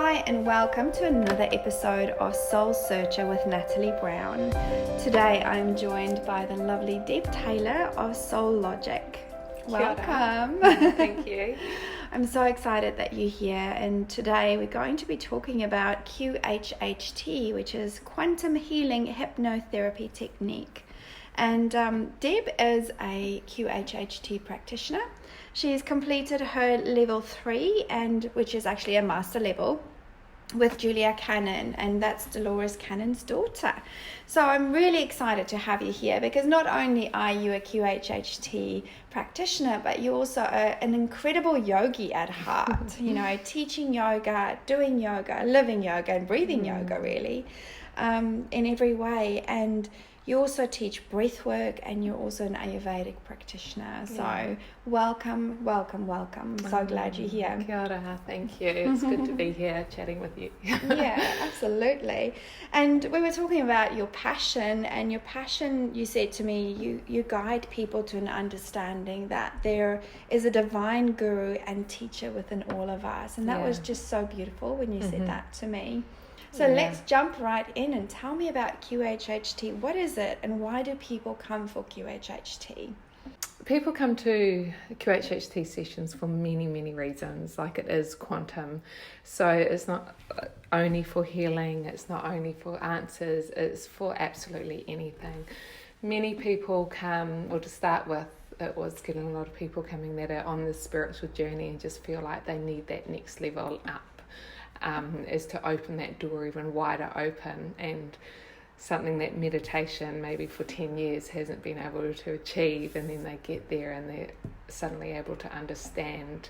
Hi and welcome to another episode of Soul Searcher with Natali Brown. Today I'm joined by the lovely Deb Taylor of Soul Logic. Welcome. Thank you. I'm so excited that you're here, and today we're going to be talking about QHHT, which is Quantum Healing Hypnotherapy Technique. And Deb is a QHHT practitioner. She's completed her level 3, which is actually a master level, with Julia Cannon, and that's Dolores Cannon's daughter. So I'm really excited to have you here, because not only are you a QHHT practitioner, but you're also an incredible yogi at heart. You know, teaching yoga, doing yoga, living yoga, and breathing yoga, really, in every way. And you also teach breath work, and you're also an Ayurvedic practitioner. So welcome. I'm so glad you're here. Kia ora, thank you. It's good to be here chatting with you. Yeah, absolutely. And we were talking about your passion, and your passion, you said to me, you guide people to an understanding that there is a divine guru and teacher within all of us. And that was just so beautiful when you said that to me. So let's jump right in and tell me about QHHT. What is it, and why do people come for QHHT? People come to QHHT sessions for many, many reasons. Like, it is quantum. So it's not only for healing, it's not only for answers, it's for absolutely anything. Many people come, or to start with, it was getting a lot of people coming that are on this spiritual journey and just feel like they need that next level up. Is to open that door even wider open, and something that meditation maybe for 10 years hasn't been able to achieve, and then they get there and they're suddenly able to understand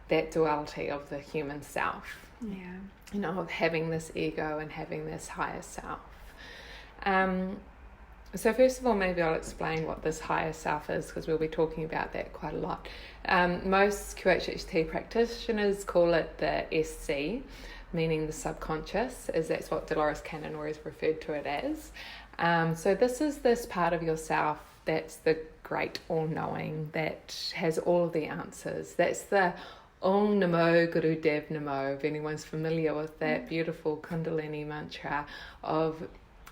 that duality of the human self, you know, of having this ego and having this higher self. So first of all, maybe I'll explain what this higher self is, because we'll be talking about that quite a lot. Most QHHT practitioners call it the SC, meaning the subconscious, as that's what Dolores Cannon always referred to it as. So this is this part of yourself that's the great all-knowing, that has all of the answers. That's the Om Namo Guru Dev Namo, if anyone's familiar with that beautiful Kundalini mantra of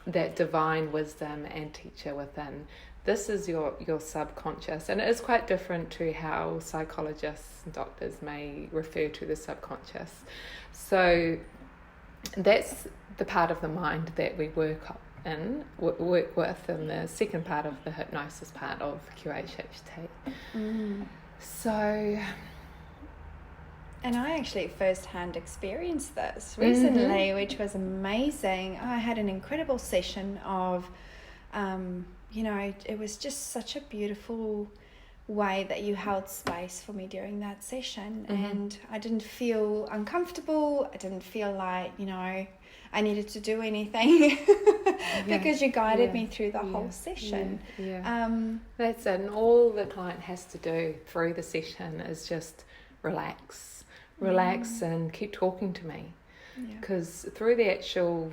that divine wisdom and teacher within. This is your subconscious, and it is quite different to how psychologists and doctors may refer to the subconscious. So that's the part of the mind that we work with in the second part of the hypnosis part of QHHT. So... And I actually firsthand experienced this recently, which was amazing. I had an incredible session of, it was just such a beautiful way that you held space for me during that session. And I didn't feel uncomfortable. I didn't feel like, I needed to do anything because you guided me through the whole session. That's it. And all the client has to do through the session is just relax and keep talking to me, because through the actual,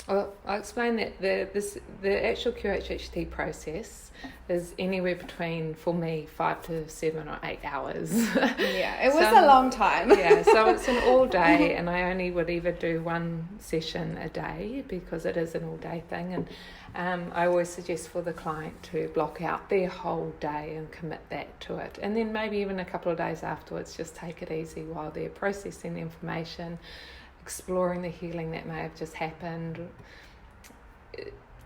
I'll explain that the actual QHHT process is anywhere between, for me, 5 to 7 or 8 hours. It was a long time. So it's an all day, and I only would either do one session a day because it is an all day thing. And I always suggest for the client to block out their whole day and commit that to it, and then maybe even a couple of days afterwards, just take it easy while they're processing the information, exploring the healing that may have just happened,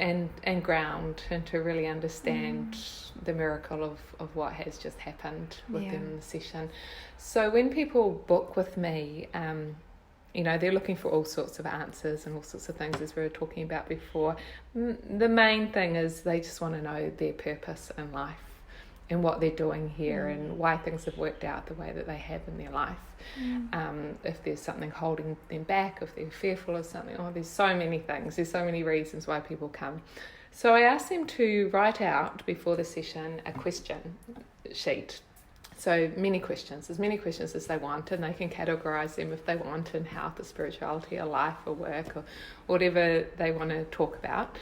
and ground, and to really understand the miracle of what has just happened within the session. So when people book with me, they're looking for all sorts of answers and all sorts of things, as we were talking about before. The main thing is they just want to know their purpose in life and what they're doing here and why things have worked out the way that they have in their life. If there's something holding them back, if they're fearful of something, there's so many things, there's so many reasons why people come. So I asked them to write out before the session a question sheet. So as many questions as they want, and they can categorize them if they want in health or spirituality or life or work or whatever they want to talk about.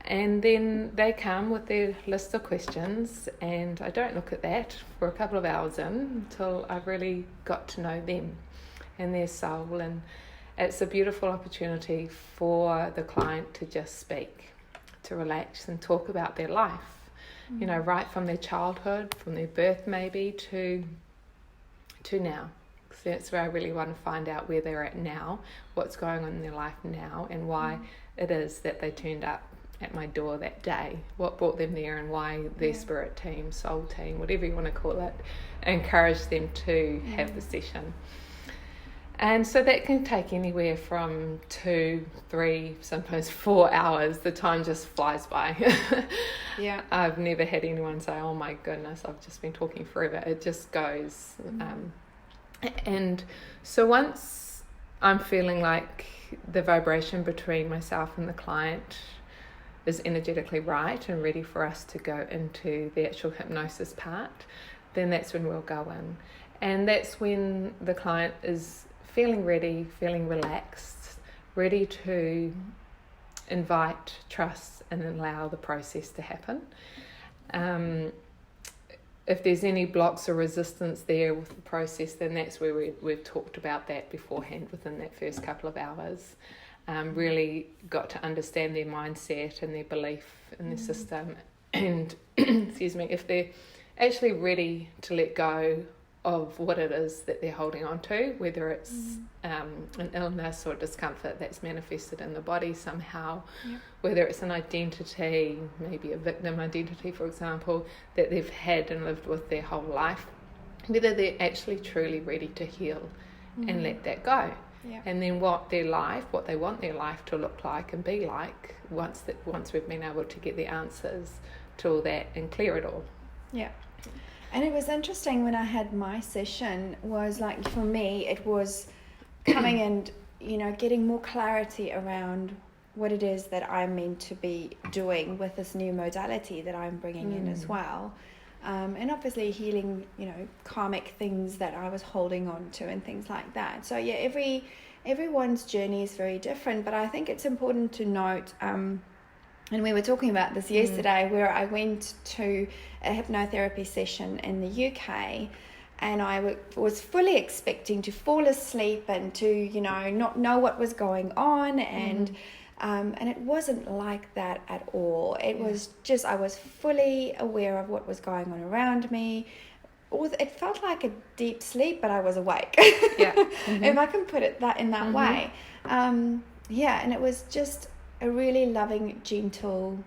And then they come with their list of questions, and I don't look at that for a couple of hours until I've really got to know them and their soul. it's a beautiful opportunity for the client to just speak, to relax and talk about their life, you know, right from their childhood, from their birth maybe to now. So that's where I really want to find out where they're at now, what's going on in their life now, and why it is that they turned up at my door that day, what brought them there, and why their spirit team, soul team, whatever you want to call it, encourage them to have the session. And so that can take anywhere from 2, 3, sometimes 4 hours. The time just flies by. Yeah. I've never had anyone say, oh my goodness, I've just been talking forever. It just goes. And so once I'm feeling like the vibration between myself and the client is energetically right and ready for us to go into the actual hypnosis part, then that's when we'll go in. And that's when the client is feeling ready, feeling relaxed, ready to invite, trust, and allow the process to happen. If there's any blocks or resistance there with the process, then that's where we've talked about that beforehand within that first couple of hours. Really got to understand their mindset and their belief in the system, and excuse me, if they're actually ready to let go of what it is that they're holding on to, whether it's an illness or discomfort that's manifested in the body somehow, whether it's an identity, maybe a victim identity, for example, that they've had and lived with their whole life, whether they're actually truly ready to heal and let that go. Yeah. And then what they want their life to look like and be like once we've been able to get the answers to all that and clear it all. Yeah. And it was interesting when I had my session, was like, for me, it was coming and, you know, getting more clarity around what it is that I'm meant to be doing with this new modality that I'm bringing in as well. And obviously healing, you know, karmic things that I was holding on to and things like that. So yeah, everyone's journey is very different, but I think it's important to note, and we were talking about this yesterday, where I went to a hypnotherapy session in the UK, and I was fully expecting to fall asleep and to, you know, not know what was going on, and it wasn't like that at all. It was just, I was fully aware of what was going on around me. It felt like a deep sleep, but I was awake. If I can put it in that way. And it was just a really loving, gentle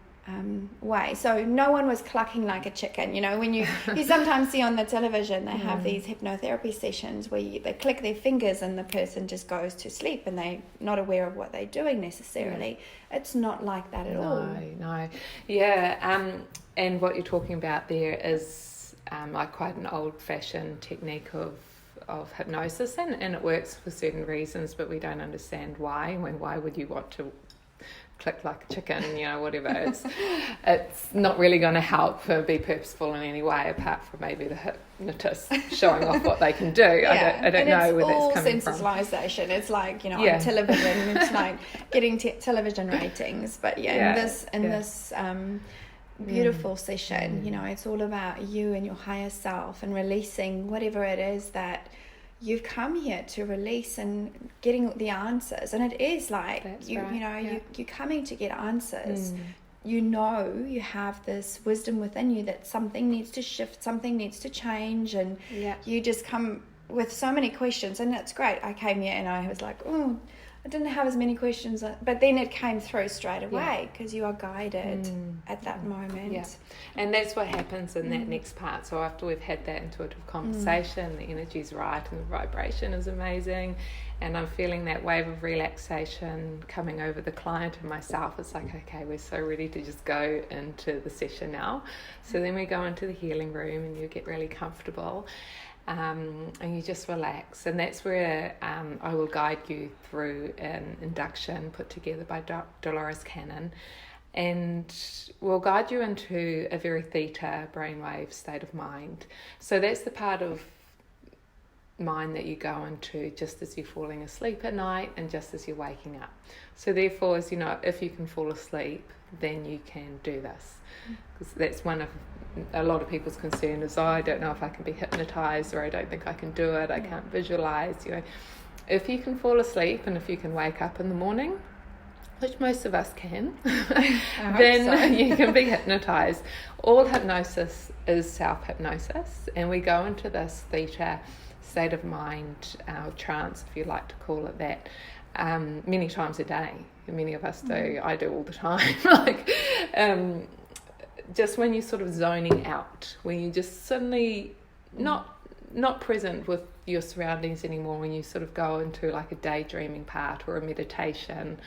way. So no one was clucking like a chicken. You know, when you sometimes see on the television, they have these hypnotherapy sessions where they click their fingers and the person just goes to sleep and they're not aware of what they're doing necessarily. It's not like that at all. No. Yeah. And what you're talking about there is like quite an old-fashioned technique of hypnosis, and it works for certain reasons, but we don't understand why. Why would you want to click like a chicken, you know, whatever. It's not really going to help or be purposeful in any way, apart from maybe the hypnotist showing off what they can do. I don't know where that's coming from. It's all sensitization. It's like, you know, on television, it's like getting television ratings. But in this beautiful session, you know, it's all about you and your higher self and releasing whatever it is that you've come here to release and getting the answers. And it is like, you're coming to get answers. You know, you have this wisdom within you that something needs to shift, something needs to change, and you just come with so many questions. And that's great. I came here and I was like, I didn't have as many questions, but then it came through straight away because you are guided at that moment. Yeah. And that's what happens in that next part. So after we've had that intuitive conversation, the energy's right and the vibration is amazing, and I'm feeling that wave of relaxation coming over the client and myself. It's like, okay, we're so ready to just go into the session now. So then we go into the healing room and you get really comfortable. And you just relax, and that's where I will guide you through an induction put together by Dolores Cannon, and we'll guide you into a very theta brainwave state of mind. So that's the part of mind that you go into just as you're falling asleep at night and just as you're waking up. So therefore, as you know, if you can fall asleep, then you can do this, because that's one of a lot of people's concern is, I don't know if I can be hypnotized, or I don't think I can do it, I can't visualize, you know. if you can fall asleep and if you can wake up in the morning, which most of us can, then you can be hypnotized. All hypnosis is self-hypnosis, and we go into this theta state of mind, trance, if you like to call it that, many times a day. Many of us do. I do all the time. Just when you're sort of zoning out, when you just suddenly not present with your surroundings anymore, when you sort of go into like a daydreaming part or a meditation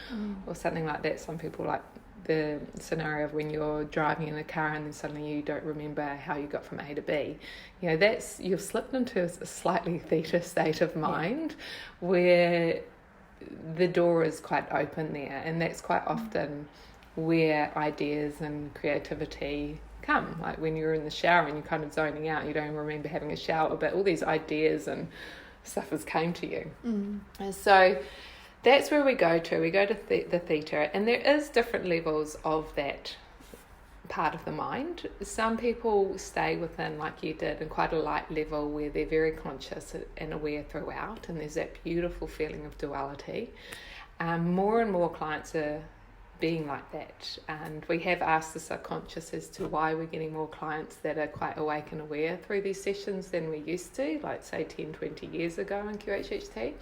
or something like that. Some people like the scenario of when you're driving in a car and then suddenly you don't remember how you got from A to B. That's, you've slipped into a slightly theta state of mind where the door is quite open there, and that's quite often where ideas and creativity come. Like when you're in the shower and you're kind of zoning out, you don't remember having a shower, but all these ideas and stuff has came to you. And so that's where we go to the theta, and there is different levels of that part of the mind. Some people stay within, like you did, in quite a light level where they're very conscious and aware throughout, and there's that beautiful feeling of duality. More and more clients are being like that, and we have asked the subconscious as to why we're getting more clients that are quite awake and aware through these sessions than we used to, like say 10-20 years ago in QHHT,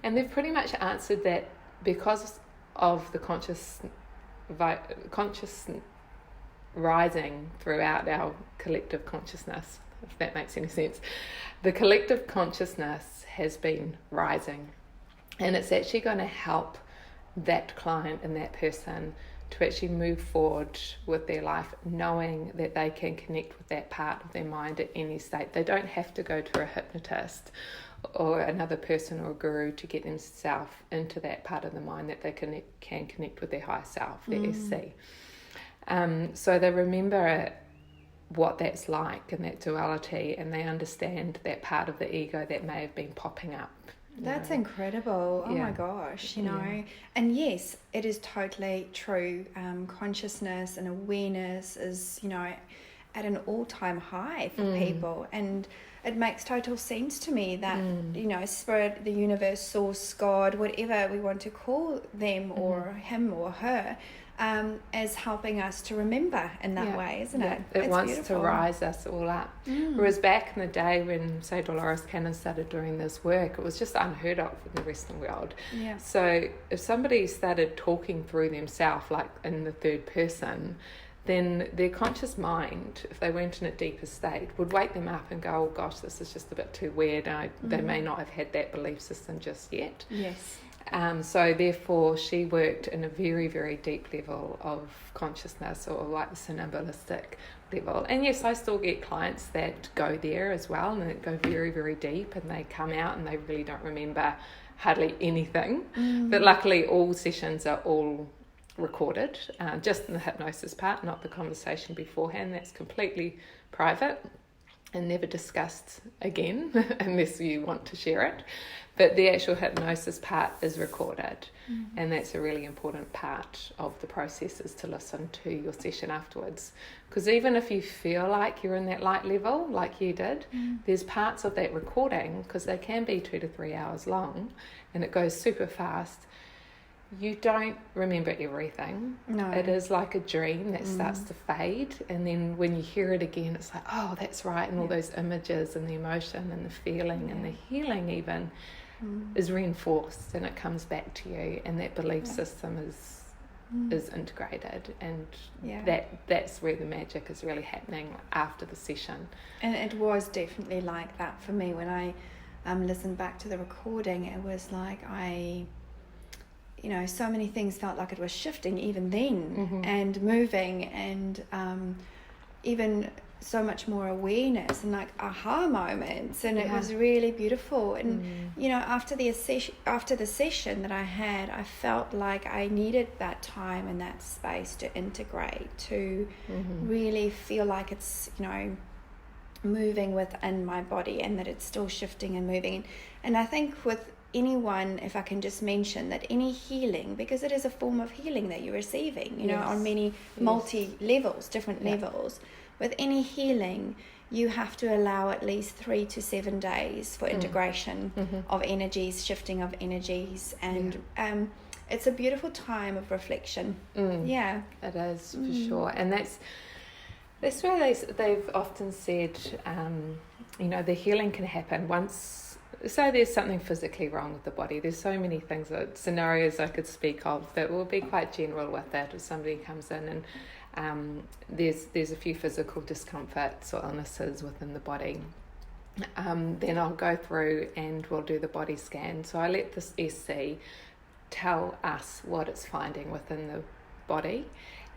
and they've pretty much answered that because of the conscious rising throughout our collective consciousness, if that makes any sense. The collective consciousness has been rising, and it's actually going to help that client and that person to actually move forward with their life, knowing that they can connect with that part of their mind at any state. They don't have to go to a hypnotist or another person or a guru to get themselves into that part of the mind, that they can connect with their higher self, their SC. So they remember what that's like and that duality, and they understand that part of the ego that may have been popping up. That's incredible. Oh my gosh, and yes, it is totally true. Consciousness and awareness is, at an all-time high for people, and it makes total sense to me that, spirit, the universe, source, God, whatever we want to call them or him or her, as helping us to remember in that way, isn't it? It wants beautiful. To rise us all up. Whereas back in the day when, say, Dolores Cannon started doing this work, it was just unheard of in the Western world. So if somebody started talking through themselves, like in the third person, then their conscious mind, if they weren't in a deeper state, would wake them up and go, oh gosh, this is just a bit too weird. They may not have had that belief system just yet. So therefore she worked in a very, very deep level of consciousness, or like the somnambulistic level. And yes, I still get clients that go there as well, and that go very, very deep, and they come out and they really don't remember hardly anything. But luckily all sessions are all recorded, just in the hypnosis part, not the conversation beforehand. That's completely private and never discussed again unless you want to share it. But the actual hypnosis part is recorded, and that's a really important part of the process, is to listen to your session afterwards. Because even if you feel like you're in that light level, like you did, there's parts of that recording, because they can be 2 to 3 hours long, and it goes super fast. You don't remember everything. No. It is like a dream that starts to fade, and then when you hear it again, it's like, oh, that's right, and all those images and the emotion and the feeling and the healing even is reinforced, and it comes back to you, and that belief system is integrated, and that's where the magic is really happening after the session. And it was definitely like that for me when I listened back to the recording. It was like so many things felt like it was shifting even then, and moving, and even so much more awareness and like aha moments, and it was really beautiful. And after the session that I had, I felt like I needed that time and that space to integrate, to really feel like it's moving within my body, and that it's still shifting and moving. And I think with anyone, if I can just mention that any healing, because it is a form of healing that you're receiving, on many multi levels, different levels, with any healing, you have to allow at least 3 to 7 days for integration of energies, shifting of energies, and it's a beautiful time of reflection. Yeah, it is for sure, and that's where they've often said, the healing can happen once. So there's something physically wrong with the body. There's so many things, scenarios I could speak of that will be quite general with that. If somebody comes in and there's a few physical discomforts or illnesses within the body, then I'll go through and we'll do the body scan. So I let this SC tell us what it's finding within the body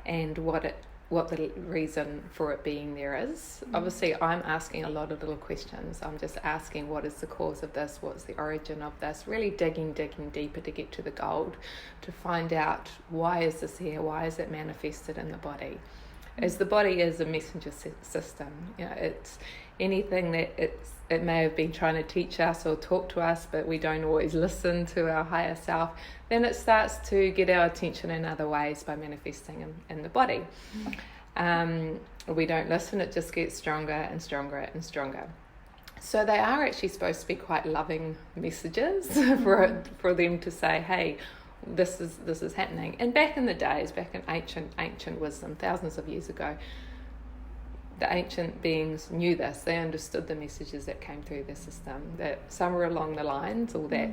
and what the reason for it being there is. Obviously, I'm asking a lot of little questions. I'm just asking, what is the cause of this? What's the origin of this? Really digging deeper to get to the gold, to find out, why is this here? Why is it manifested in the body? As the body is a messenger system, it's anything that it may have been trying to teach us or talk to us, but we don't always listen to our higher self, then it starts to get our attention in other ways by manifesting in the body. We don't listen, it just gets stronger and stronger and stronger. So they are actually supposed to be quite loving messages for them to say, hey, this is happening. And back in the days, back in ancient wisdom, thousands of years ago, the ancient beings knew this. They understood the messages that came through the system, that somewhere along the lines all that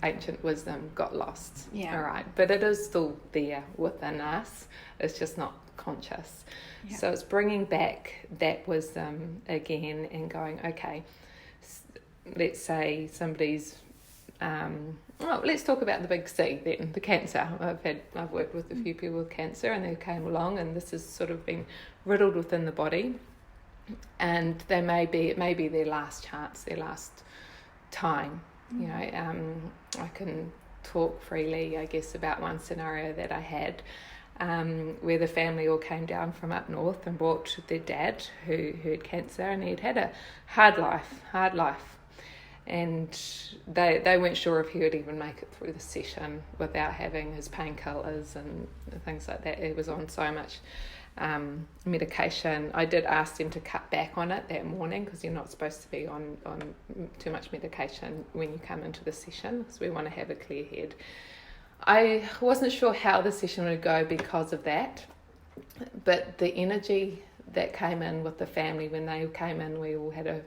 ancient wisdom got lost. Yeah. All right. But it is still there within us. It's just not conscious. Yeah. So it's bringing back that wisdom again and going, okay, let's say somebody's let's talk about the big C then, the cancer. I've worked with a few people with cancer, and they came along, and this has sort of been riddled within the body, and it may be their last chance, their last time. I can talk freely, I guess, about one scenario that I had, where the family all came down from up north and brought their dad who had cancer, and he'd had a hard life. And they weren't sure if he would even make it through the session without having his painkillers and things like that. He was on so much medication. I did ask them to cut back on it that morning, because you're not supposed to be on too much medication when you come into the session, because we want to have a clear head. I wasn't sure how the session would go because of that, but the energy that came in with the family when they came in, we all had a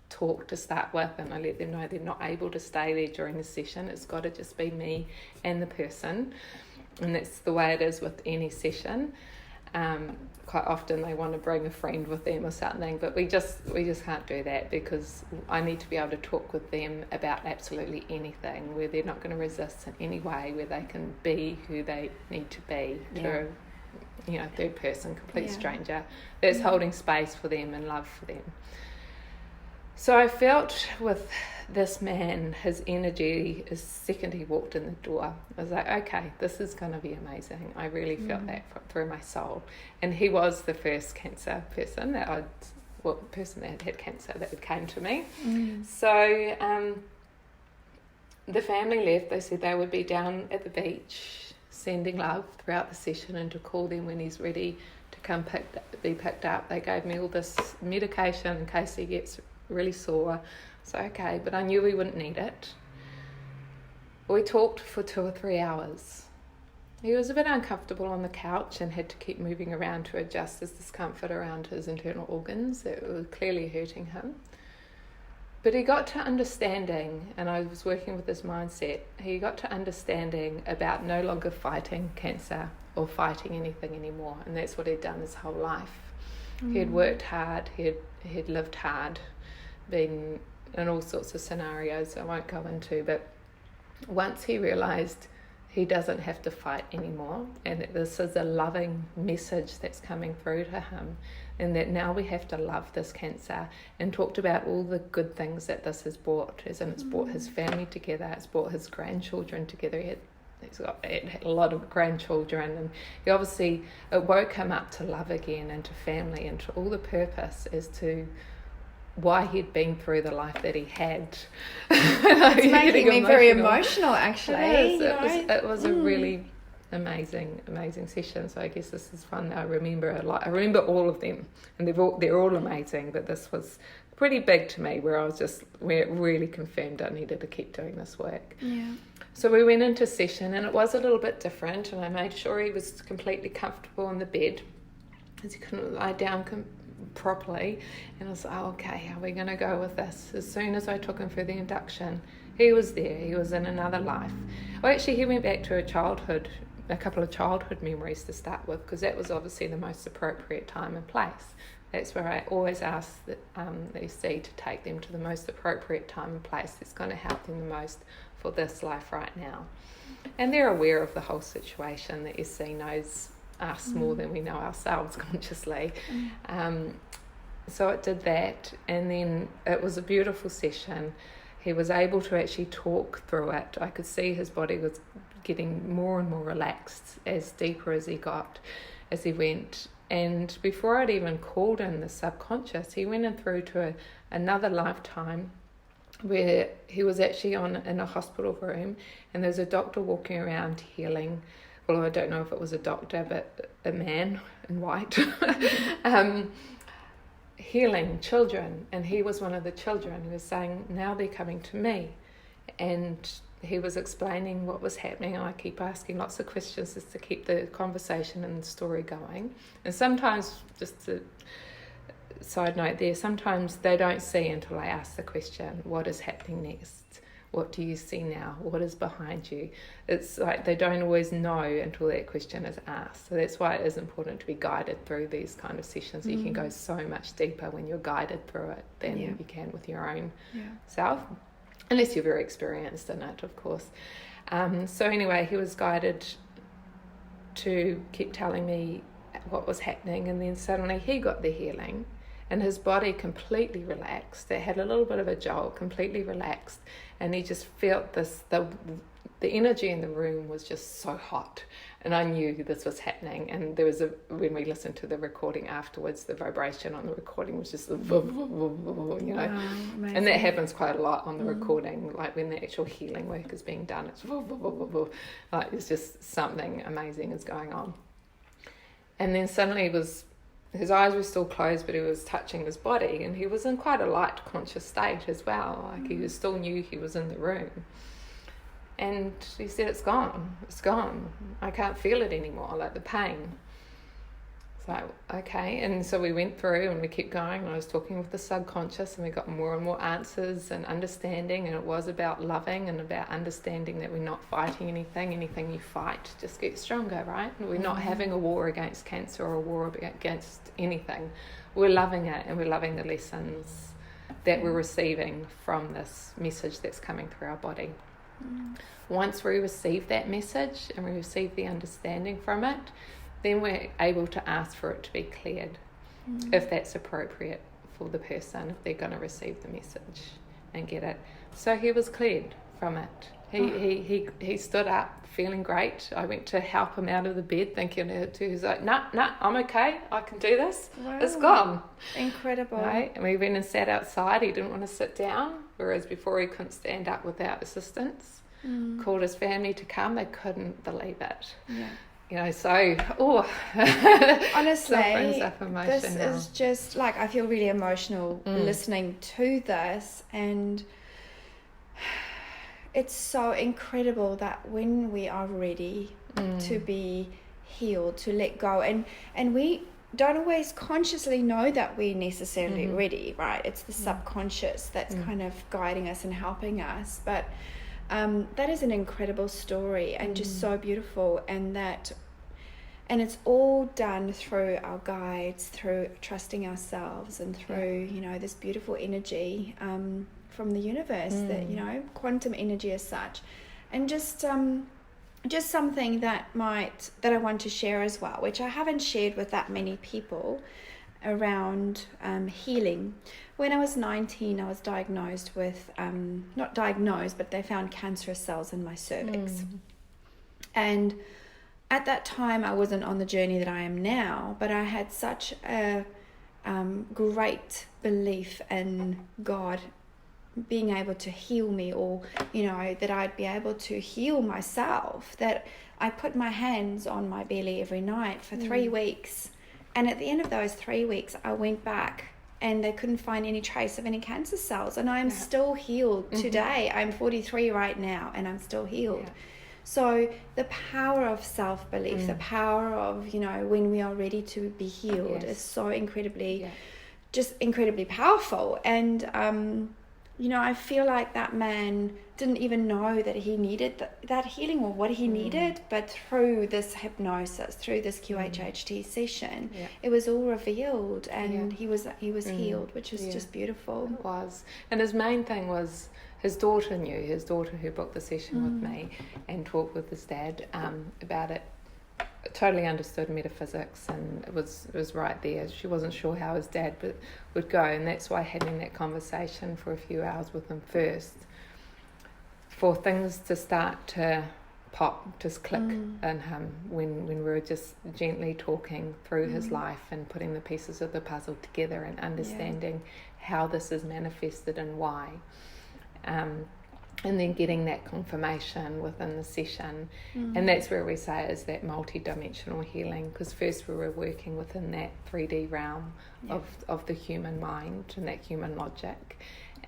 talk to start with, and I let them know they're not able to stay there during the session. It's got to just be me and the person, and that's the way it is with any session. Quite often they want to bring a friend with them or something, but we just can't do that, because I need to be able to talk with them about absolutely anything, where they're not going to resist in any way, where they can be who they need to be to a third person, complete stranger that's holding space for them and love for them. So I felt with this man, his energy, the second he walked in the door, I was like, okay, this is going to be amazing. I really felt that through my soul. And he was the first cancer person that had cancer that came to me. So the family left. They said they would be down at the beach sending love throughout the session, and to call them when he's ready to come be picked up. They gave me all this medication in case he gets really sore. So okay, but I knew we wouldn't need it. We talked for 2 or 3 hours. He was a bit uncomfortable on the couch and had to keep moving around to adjust his discomfort around his internal organs. It was clearly hurting him. But he got to understanding, and I was working with his mindset, he got to understanding about no longer fighting cancer or fighting anything anymore. And that's what he'd done his whole life. He had worked hard, he had lived hard, been in all sorts of scenarios I won't go into, but once he realised he doesn't have to fight anymore, and that this is a loving message that's coming through to him, and that now we have to love this cancer, and talked about all the good things that this has brought, as in it's brought his family together, it's brought his grandchildren together. He's got a lot of grandchildren, and he obviously, it woke him up to love again, and to family, and to all the purpose as to why he'd been through the life that he had. It's making me very emotional, actually. It was a really amazing session. So I guess this is fun. I remember a lot. I remember all of them, and they're all amazing. But this was pretty big to me, where it really confirmed I needed to keep doing this work. Yeah. So we went into session, and it was a little bit different. And I made sure he was completely comfortable on the bed, as he couldn't lie down properly. And I was like, okay, how are we going to go with this? As soon as I took him for the induction, he was there. He was in another life. Well, actually, he went back to a couple of childhood memories to start with, because that was obviously the most appropriate time and place. That's where I always ask the SC to take them to the most appropriate time and place that's going to help them the most for this life right now. And they're aware of the whole situation. The SC knows us more than we know ourselves consciously. So it did that, and then it was a beautiful session. He was able to actually talk through it. I could see his body was getting more and more relaxed as deeper as he went. And before I'd even called in the subconscious, he went in through to another lifetime where he was actually in a hospital room, and there's a doctor walking around healing. Well, I don't know if it was a doctor, but a man in white, healing children. And he was one of the children. He was saying, now they're coming to me. And he was explaining what was happening. And I keep asking lots of questions just to keep the conversation and the story going. And sometimes, just a side note there, sometimes they don't see until I ask the question, what is happening next? What do you see now? What is behind you? It's like they don't always know until that question is asked. So that's why it is important to be guided through these kind of sessions. You can go so much deeper when you're guided through it than you can with your own self, unless you're very experienced in it, of course. So anyway, he was guided to keep telling me what was happening, and then suddenly he got the healing. And his body completely relaxed. It had a little bit of a jolt, completely relaxed. And he just felt the energy in the room was just so hot. And I knew this was happening. And there was when we listened to the recording afterwards, the vibration on the recording was just, you know. Wow, amazing. And that happens quite a lot on the recording, like when the actual healing work is being done. It's like it's just something amazing is going on. And then suddenly his eyes were still closed, but he was touching his body, and he was in quite a light conscious state as well. Like he still knew he was in the room. And he said, it's gone. I can't feel it anymore, like the pain. So, okay. And so we went through and we kept going, and I was talking with the subconscious, and we got more and more answers and understanding, and it was about loving and about understanding that we're not fighting anything you fight just gets stronger, right? And we're not having a war against cancer or a war against anything. We're loving it, and we're loving the lessons that we're receiving from this message that's coming through our body. Once we receive that message and we receive the understanding from it, then we're able to ask for it to be cleared, if that's appropriate for the person, if they're going to receive the message and get it. So he was cleared from it. He stood up feeling great. I went to help him out of the bed, thinking he was like, nah, I'm okay, I can do this. Wow. It's gone. Incredible. Right? And we went and sat outside. He didn't want to sit down, whereas before he couldn't stand up without assistance. Called his family to come. They couldn't believe it. Yeah. You know, so, honestly, brings up emotion this now. is just like, I feel really emotional listening to this, and it's so incredible that when we are ready to be healed, to let go, and we don't always consciously know that we're necessarily ready, right? It's the subconscious that's kind of guiding us and helping us, but that is an incredible story, and just so beautiful, and it's all done through our guides, through trusting ourselves, and through this beautiful energy from the universe, that quantum energy as such, and just something that I want to share as well, which I haven't shared with that many people, around healing. When I was 19, I was diagnosed with, not diagnosed, but they found cancerous cells in my cervix. And at that time, I wasn't on the journey that I am now, but I had such a great belief in God being able to heal me, or that I'd be able to heal myself, that I put my hands on my belly every night for 3 weeks, and at the end of those 3 weeks I went back and they couldn't find any trace of any cancer cells, and I'm still healed today. I'm 43 right now and I'm still healed. So the power of self-belief, the power of when we are ready to be healed is so incredibly just incredibly powerful. And I feel like that man didn't even know that he needed that healing or what he needed, but through this hypnosis, through this QHHT session, it was all revealed, and he was healed, which was just beautiful. It was. And his main thing was his daughter who booked the session with me and talked with his dad about it. Totally understood metaphysics, and it was right there. She wasn't sure how his dad would go, and that's why having that conversation for a few hours with him first, for things to start to pop, just click in him when we were just gently talking through his life and putting the pieces of the puzzle together and understanding how this is manifested and why. And then getting that confirmation within the session. And that's where we say it is that multi-dimensional healing, because first we were working within that 3D realm of the human mind and that human logic,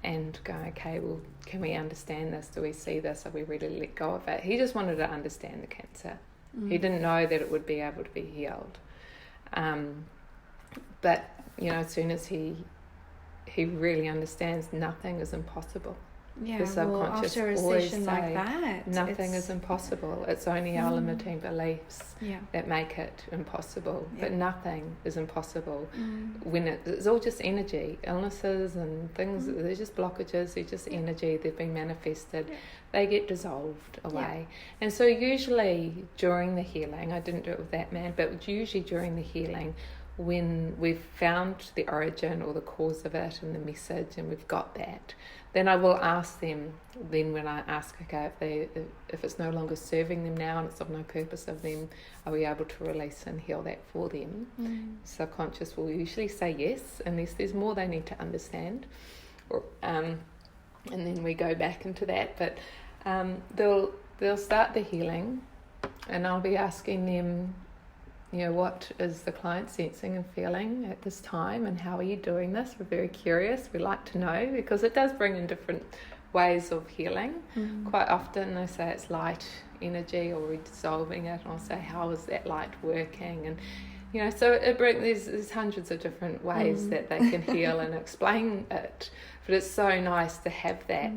and going, okay, well, can we understand this? Do we see this? Are we ready to let go of it? He just wanted to understand the cancer. He didn't know that it would be able to be healed. But, as soon as he really understands, nothing is impossible. The subconscious after a always session say, like that, nothing is impossible. It's only our limiting beliefs that make it impossible. But nothing is impossible when it's all just energy. Illnesses and things, they're just blockages, they're just energy, they've been manifested. They get dissolved away. And so usually during the healing, I didn't do it with that man, but usually during the healing, when we've found the origin or the cause of it and the message, and we've got that, then I will ask them, when I ask, okay, if it's no longer serving them now and it's of no purpose of them, are we able to release and heal that for them? Subconscious will usually say yes, unless there's more they need to understand, and then we go back into that. But they'll start the healing, and I'll be asking them, what is the client sensing and feeling at this time, and how are you doing this? We're very curious. We like to know, because it does bring in different ways of healing. Quite often they say it's light energy, or we're dissolving it, and I'll say, how is that light working? And so there's hundreds of different ways that they can heal and explain it. But it's so nice to have that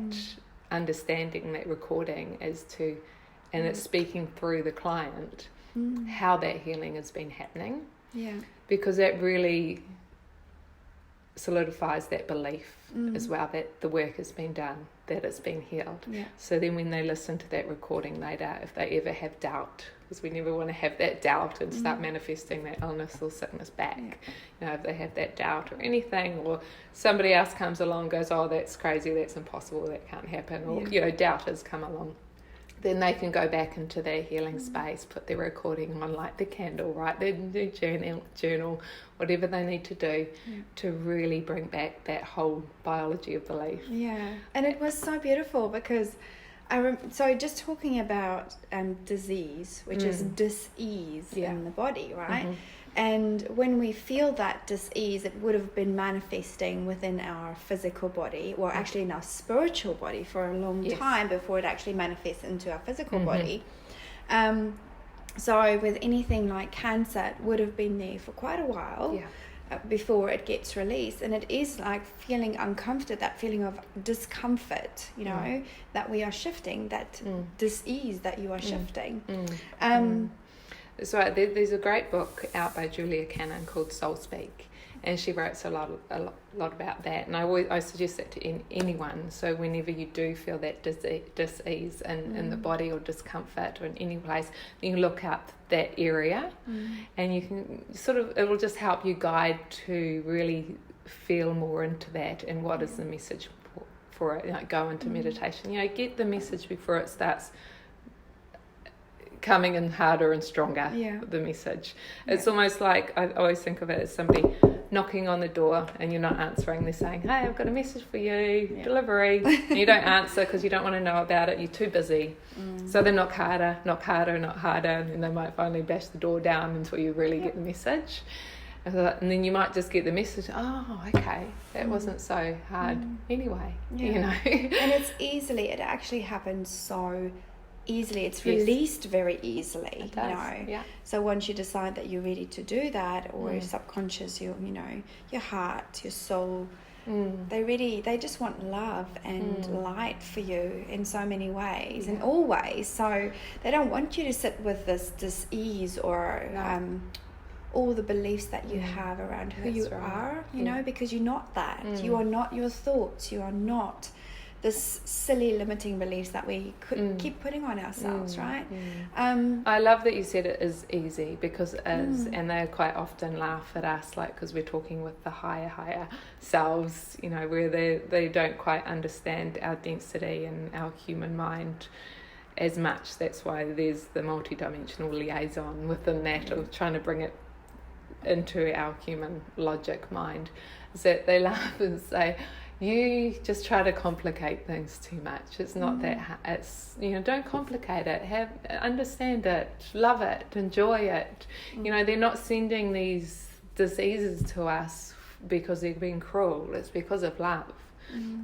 understanding, that recording and it's speaking through the client how that healing has been happening, because that really solidifies that belief as well, that the work has been done, that it's been healed. So then when they listen to that recording later, if they ever have doubt, because we never want to have that doubt and start manifesting that illness or sickness back, if they have that doubt or anything, or somebody else comes along and goes, oh, that's crazy, that's impossible, that can't happen, or doubters come along, then they can go back into their healing space, put their recording on, light the candle, write their new journal, whatever they need to do to really bring back that whole biology of belief. And it was so beautiful, because so just talking about disease, which is dis-ease in the body, right? And when we feel that dis-ease, it would have been manifesting within our physical body, or actually in our spiritual body, for a long time before it actually manifests into our physical body. So with anything like cancer, it would have been there for quite a while before it gets released. And it is like feeling uncomfortable, that feeling of discomfort, that we are shifting, that dis-ease that you are shifting. So there's a great book out by Dolores Cannon called Soul Speak, and she writes a lot about that. And I suggest that to anyone. So whenever you do feel that dis-ease in the body, or discomfort, or in any place, you can look up that area, and you can it will just help you guide to really feel more into that, and what is the message for it. Go into meditation. Get the message before it starts coming in harder and stronger, the message. It's almost like, I always think of it as somebody knocking on the door and you're not answering. They're saying, hey, I've got a message for you, delivery. And you don't answer because you don't want to know about it. You're too busy. So they knock harder, and then they might finally bash the door down until you really get the message. And then you might just get the message, oh, okay, that wasn't so hard anyway, you know. And it actually happens so easily. It's released very easally, it does. Yeah. So once you decide that you're ready to do that, or your subconscious, your heart, your soul, they just want love and light for you in so many ways, in all ways. So they don't want you to sit with this dis-ease or all the beliefs that you have around who you are, you know, because you're not that. You are not your thoughts. You are not this silly limiting beliefs that we keep putting on ourselves, right? I love that you said it is easy, because it is, and they quite often laugh at us, like, because we're talking with the higher selves, you know, where they don't quite understand our density and our human mind as much. That's why there's the multidimensional liaison within that of trying to bring it into our human logic mind, is that they laugh and say, you just try to complicate things too much. It's not that it's, you know, don't complicate it, understand it, love it, enjoy it. You know, they're not sending these diseases to us because they're being cruel. It's because of love.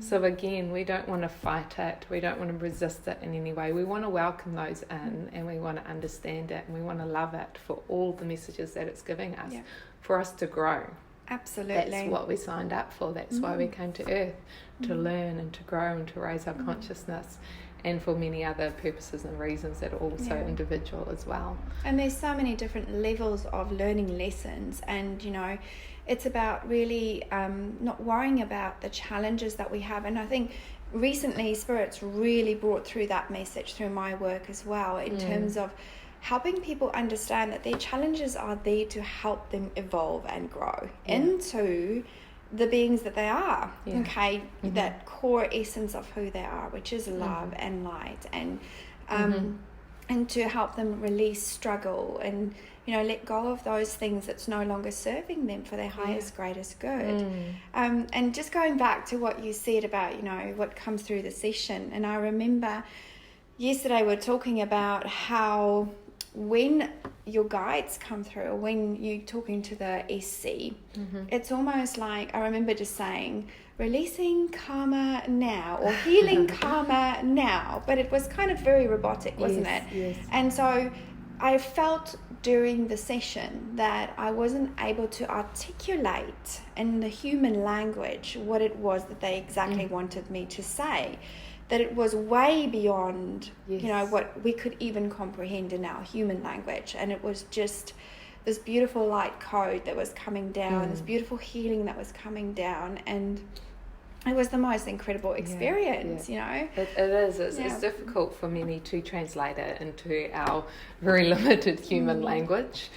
So again, we don't want to fight it, we don't want to resist it in any way. We want to welcome those in, and we want to understand it, and we want to love it for all the messages that it's giving us, for us to grow. Absolutely. That's what we signed up for. That's why we came to Earth, to learn and to grow and to raise our consciousness, and for many other purposes and reasons that are also individual as well. And there's so many different levels of learning lessons, and, you know, it's about really not worrying about the challenges that we have. And I think recently Spirit's really brought through that message through my work as well, in terms of helping people understand that their challenges are there to help them evolve and grow into the beings that they are, that core essence of who they are, which is love and light, and to help them release struggle and, you know, let go of those things that's no longer serving them for their highest, greatest good. And just going back to what you said about, you know, what comes through the session, and I remember yesterday we were talking about how when your guides come through, or when you're talking to the SC, it's almost like, I remember just saying, releasing karma now, or healing karma now, but it was kind of very robotic, wasn't it? Yes. And so I felt during the session that I wasn't able to articulate in the human language what it was that they exactly wanted me to say. That it was way beyond, you know, what we could even comprehend in our human language. And it was just this beautiful light code that was coming down, this beautiful healing that was coming down. And it was the most incredible experience, you know. It is. It's difficult for many to translate it into our very limited human language.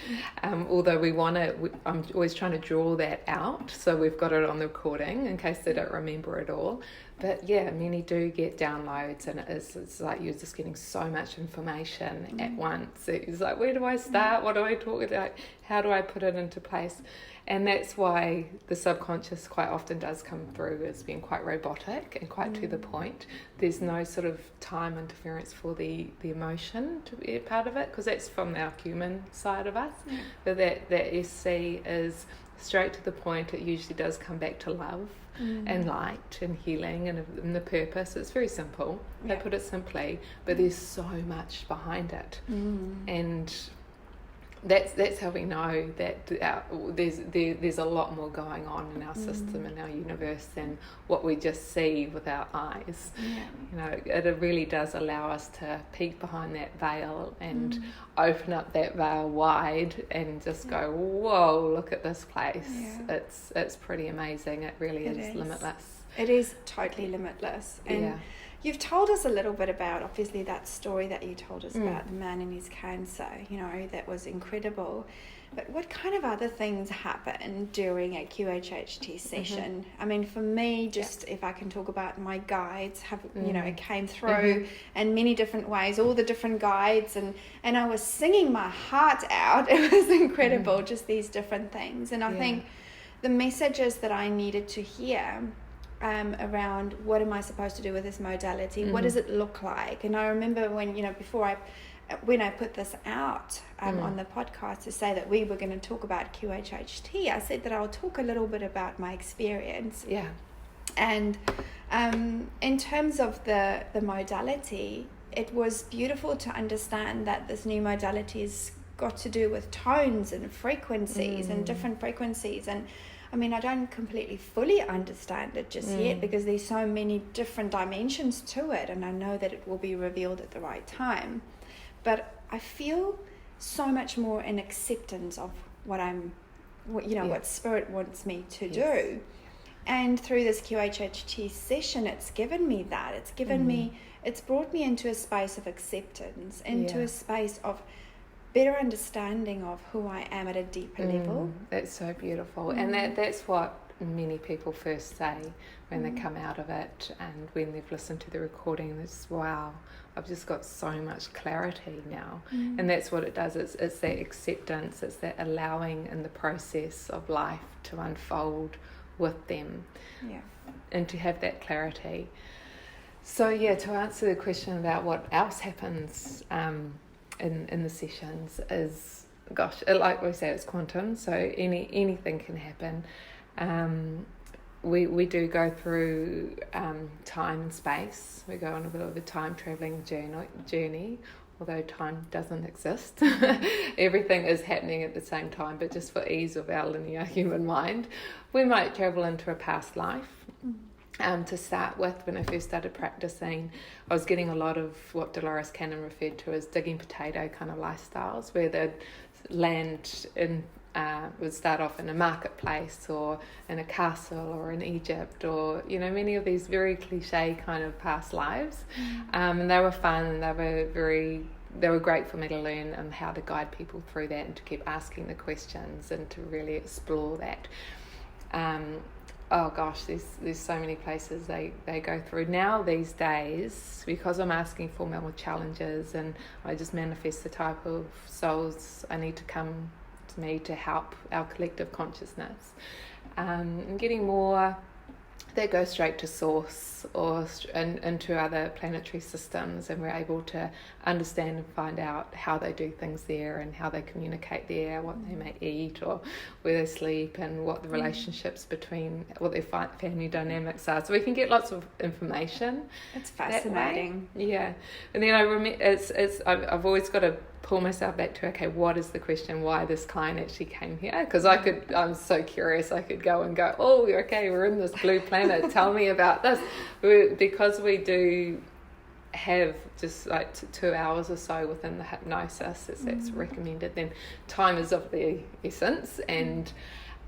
Although I'm always trying to draw that out, so we've got it on the recording in case they don't remember it all. But yeah, many do get downloads, and it's like you're just getting so much information at once. It's like, where do I start? What do I talk about? How do I put it into place? And that's why the subconscious quite often does come through as being quite robotic and quite to the point. There's no sort of time interference for the emotion to be a part of it, because that's from our human side of us. But that SC is straight to the point. It usually does come back to love and light and healing and the purpose. It's very simple. They put it simply, but there's so much behind it. And that's how we know that there's a lot more going on in our system and our universe than what we just see with our eyes. You know, it really does allow us to peek behind that veil and open up that veil wide and just go, whoa, look at this place. It's pretty amazing. It really is limitless. It is totally limitless. And you've told us a little bit about, obviously, that story that you told us about the man and his cancer, you know, that was incredible. But what kind of other things happen during a QHHT session? I mean, for me, just if I can talk about my guides, you know, it came through in many different ways, all the different guides, and I was singing my heart out. It was incredible, just these different things. And I think the messages that I needed to hear around what am I supposed to do with this modality, what does it look like. And I remember when, when I put this out on the podcast to say that we were going to talk about QHHT, I said that I'll talk a little bit about my experience. Yeah. And in terms of the modality, it was beautiful to understand that this new modality has got to do with tones and frequencies and different frequencies. And I mean, I don't completely fully understand it just yet, because there's so many different dimensions to it, and I know that it will be revealed at the right time. But I feel so much more in acceptance of what Spirit wants me to do. And through this QHHT session, it's given me that. It's brought me into a space of acceptance, into a space of better understanding of who I am at a deeper level. That's so beautiful. And that's what many people first say when they come out of it, and when they've listened to the recording, it's, wow, I've just got so much clarity now. And that's what it does. It's that acceptance, it's that allowing in the process of life to unfold with them, and to have that clarity. So to answer the question about what else happens in the sessions is, gosh, like we say, it's quantum, so anything can happen. We do go through time and space. We go on a bit of a time traveling journey, although time doesn't exist. Everything is happening at the same time, but just for ease of our linear human mind, we might travel into a past life. To start with, when I first started practicing, I was getting a lot of what Dolores Cannon referred to as digging potato kind of lifestyles, where they'd land in would start off in a marketplace or in a castle or in Egypt, or many of these very cliche kind of past lives, and they were fun, and they were great for me to learn how to guide people through that, and to keep asking the questions and to really explore that. Oh gosh, there's so many places they go through now these days, because I'm asking for more challenges, and I just manifest the type of souls I need to come to me to help our collective consciousness, and getting more that go straight to source or into other planetary systems, and we're able to understand and find out how they do things there, and how they communicate there, what they may eat or where they sleep, and what the relationships between, what their family dynamics are. So we can get lots of information. It's fascinating. Yeah. And then I remember I've always got to pull myself back to, okay, what is the question, why this client actually came here? Because I'm so curious, I could go, oh, okay, we're in this blue planet, tell me about this. Because we do have just like 2 hours or so within the hypnosis, that's recommended, then time is of the essence, and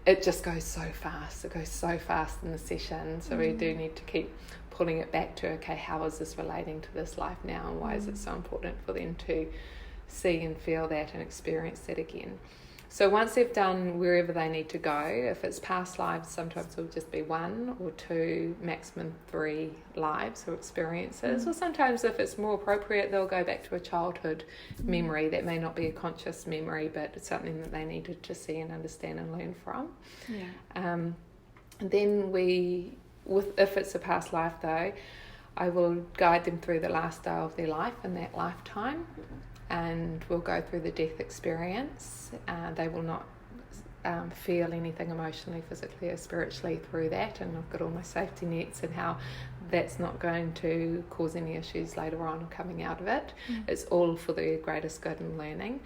it just goes so fast. It goes so fast in the session, so we do need to keep pulling it back to, okay, how is this relating to this life now, and why is it so important for them to see and feel that and experience that again. So once they've done wherever they need to go, if it's past lives, sometimes it'll just be 1 or 2, maximum 3 lives or experiences, or sometimes if it's more appropriate, they'll go back to a childhood memory that may not be a conscious memory, but it's something that they needed to see and understand and learn from. And then if it's a past life though, I will guide them through the last day of their life in that lifetime, and we'll go through the death experience. They will not feel anything emotionally, physically or spiritually through that, and I've got all my safety nets and how that's not going to cause any issues later on or coming out of it. It's all for the greatest good and learning.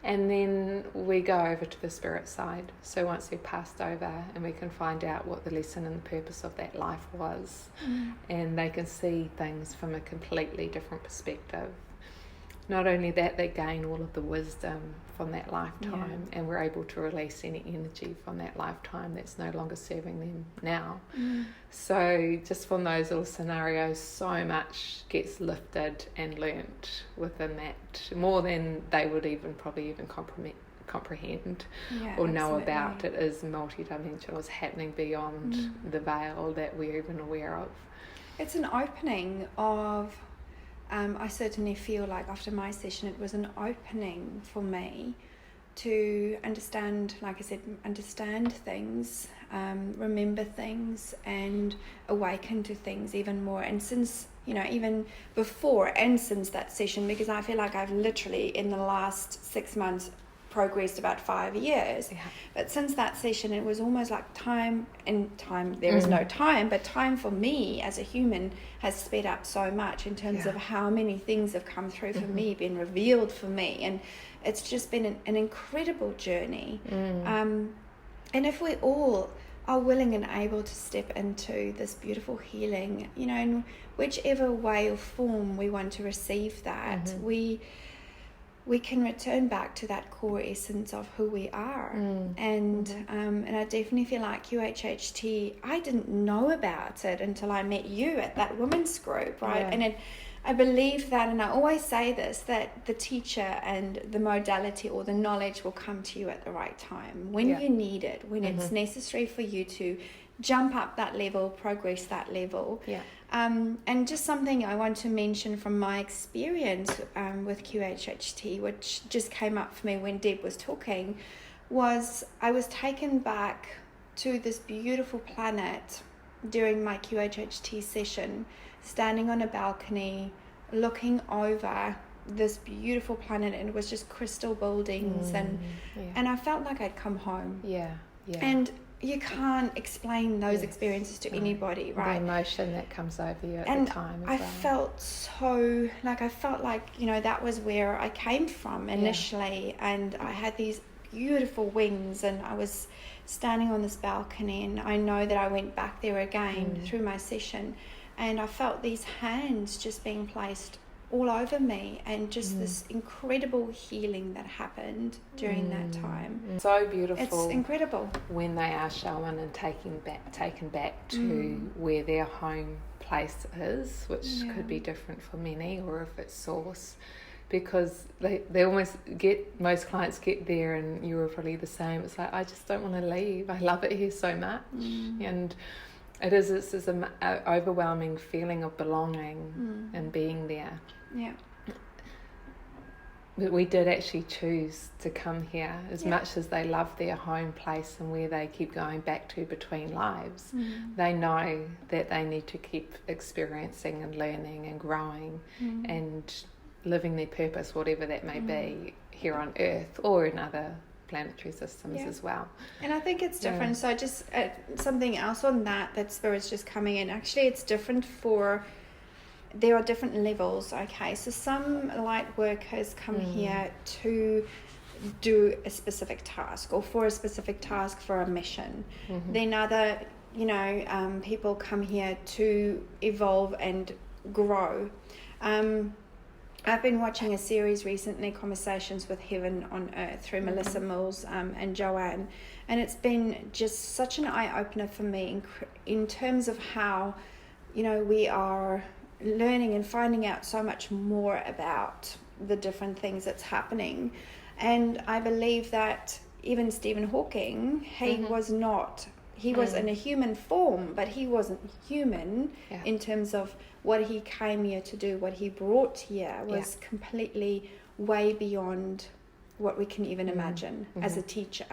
And then we go over to the spirit side. So once they've passed over, and we can find out what the lesson and the purpose of that life was, and they can see things from a completely different perspective. Not only that, they gain all of the wisdom from that lifetime, and we're able to release any energy from that lifetime that's no longer serving them now. So just from those little scenarios, so much gets lifted and learnt within that, more than they would probably even comprehend or know about. It is multidimensional. It's happening beyond the veil that we're even aware of. It's an opening of I certainly feel like after my session it was an opening for me to understand, like I said, understand things, remember things, and awaken to things even more. And since, even before and since that session, because I feel like I've literally in the last 6 months progressed about 5 years. But since that session, it was almost like time, there is no time, but time for me as a human has sped up so much in terms of how many things have come through for me, been revealed for me, and it's just been an incredible journey. And if we all are willing and able to step into this beautiful healing, in whichever way or form we want to receive that, we can return back to that core essence of who we are. And I definitely feel like QHHT, I didn't know about it until I met you at that women's group, right? And I believe that, and I always say this, that the teacher and the modality or the knowledge will come to you at the right time, when you need it, when it's necessary for you to jump up that level, progress that level. And just something I want to mention from my experience with QHHT, which just came up for me when Deb was talking, was I was taken back to this beautiful planet during my QHHT session, standing on a balcony, looking over this beautiful planet, and it was just crystal buildings, and I felt like I'd come home. And you can't explain those experiences to anybody, right? The emotion that comes over you at the time as I felt so, I felt like, that was where I came from initially, and I had these beautiful wings, and I was standing on this balcony, and I know that I went back there again through my session, and I felt these hands just being placed all over me, and just this incredible healing that happened during that time. So beautiful. It's incredible when they are shown and taken back to where their home place is, which could be different for many, or if it's source, because they almost most clients get there, and you were probably the same. It's like, I just don't want to leave. I love it here so much. And it's an overwhelming feeling of belonging and being there. But we did actually choose to come here, as much as they love their home place and where they keep going back to between lives. They know that they need to keep experiencing and learning and growing and living their purpose, whatever that may be, here on Earth or in other planetary systems as well. And I think it's different. So just something else on that Spirit's just coming in. Actually, it's different there are different levels, okay? So some light workers come here to do a specific task, or for a specific task for a mission. Then other, people come here to evolve and grow. I've been watching a series recently, Conversations with Heaven on Earth, through Melissa Mills and Joanne, and it's been just such an eye-opener for me in terms of how, we are learning and finding out so much more about the different things that's happening. And I believe that even Stephen Hawking, he was in a human form, but he wasn't human in terms of what he came here to do. What he brought here was completely way beyond what we can even imagine as a teacher.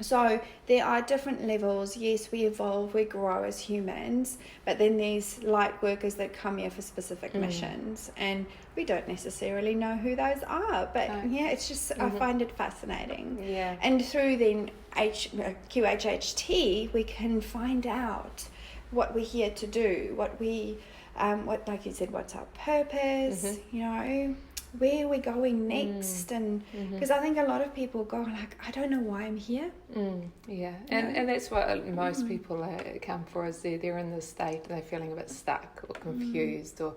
So there are different levels. Yes, we evolve, we grow as humans, but then there's light workers that come here for specific missions, and we don't necessarily know who those are, but it's just, I find it fascinating. And through then QHHT, we can find out what we're here to do, what like you said, what's our purpose, where we're going next, and because I think a lot of people go like, I don't know why I'm here. And that's what most people come for, is they're in this state, they're feeling a bit stuck or confused, or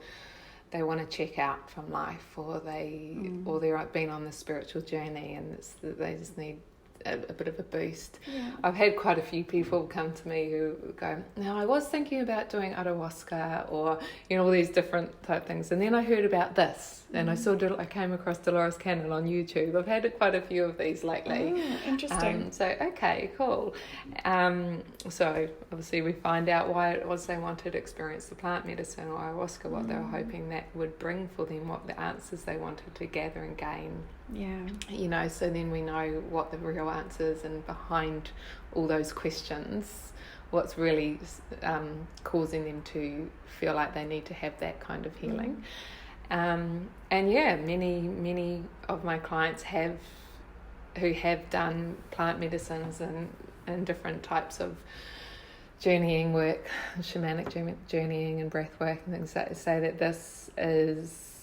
they want to check out from life, or they've been on the spiritual journey, and they just need a bit of a boost. Yeah. I've had quite a few people come to me who go, now I was thinking about doing ayahuasca or, you know, all these different type things, and then I heard about this, and I came across Dolores Cannon on YouTube. I've had quite a few of these lately. Oh, interesting. So okay, cool. So obviously we find out why it was they wanted to experience the plant medicine or ayahuasca, what they were hoping that would bring for them, what the answers they wanted to gather and gain. Yeah. You know, so then we know what the real answers, and behind all those questions, what's really causing them to feel like they need to have that kind of healing. And yeah, many of my clients who have done plant medicines and different types of journeying work, shamanic journeying and breath work and things, that say that this is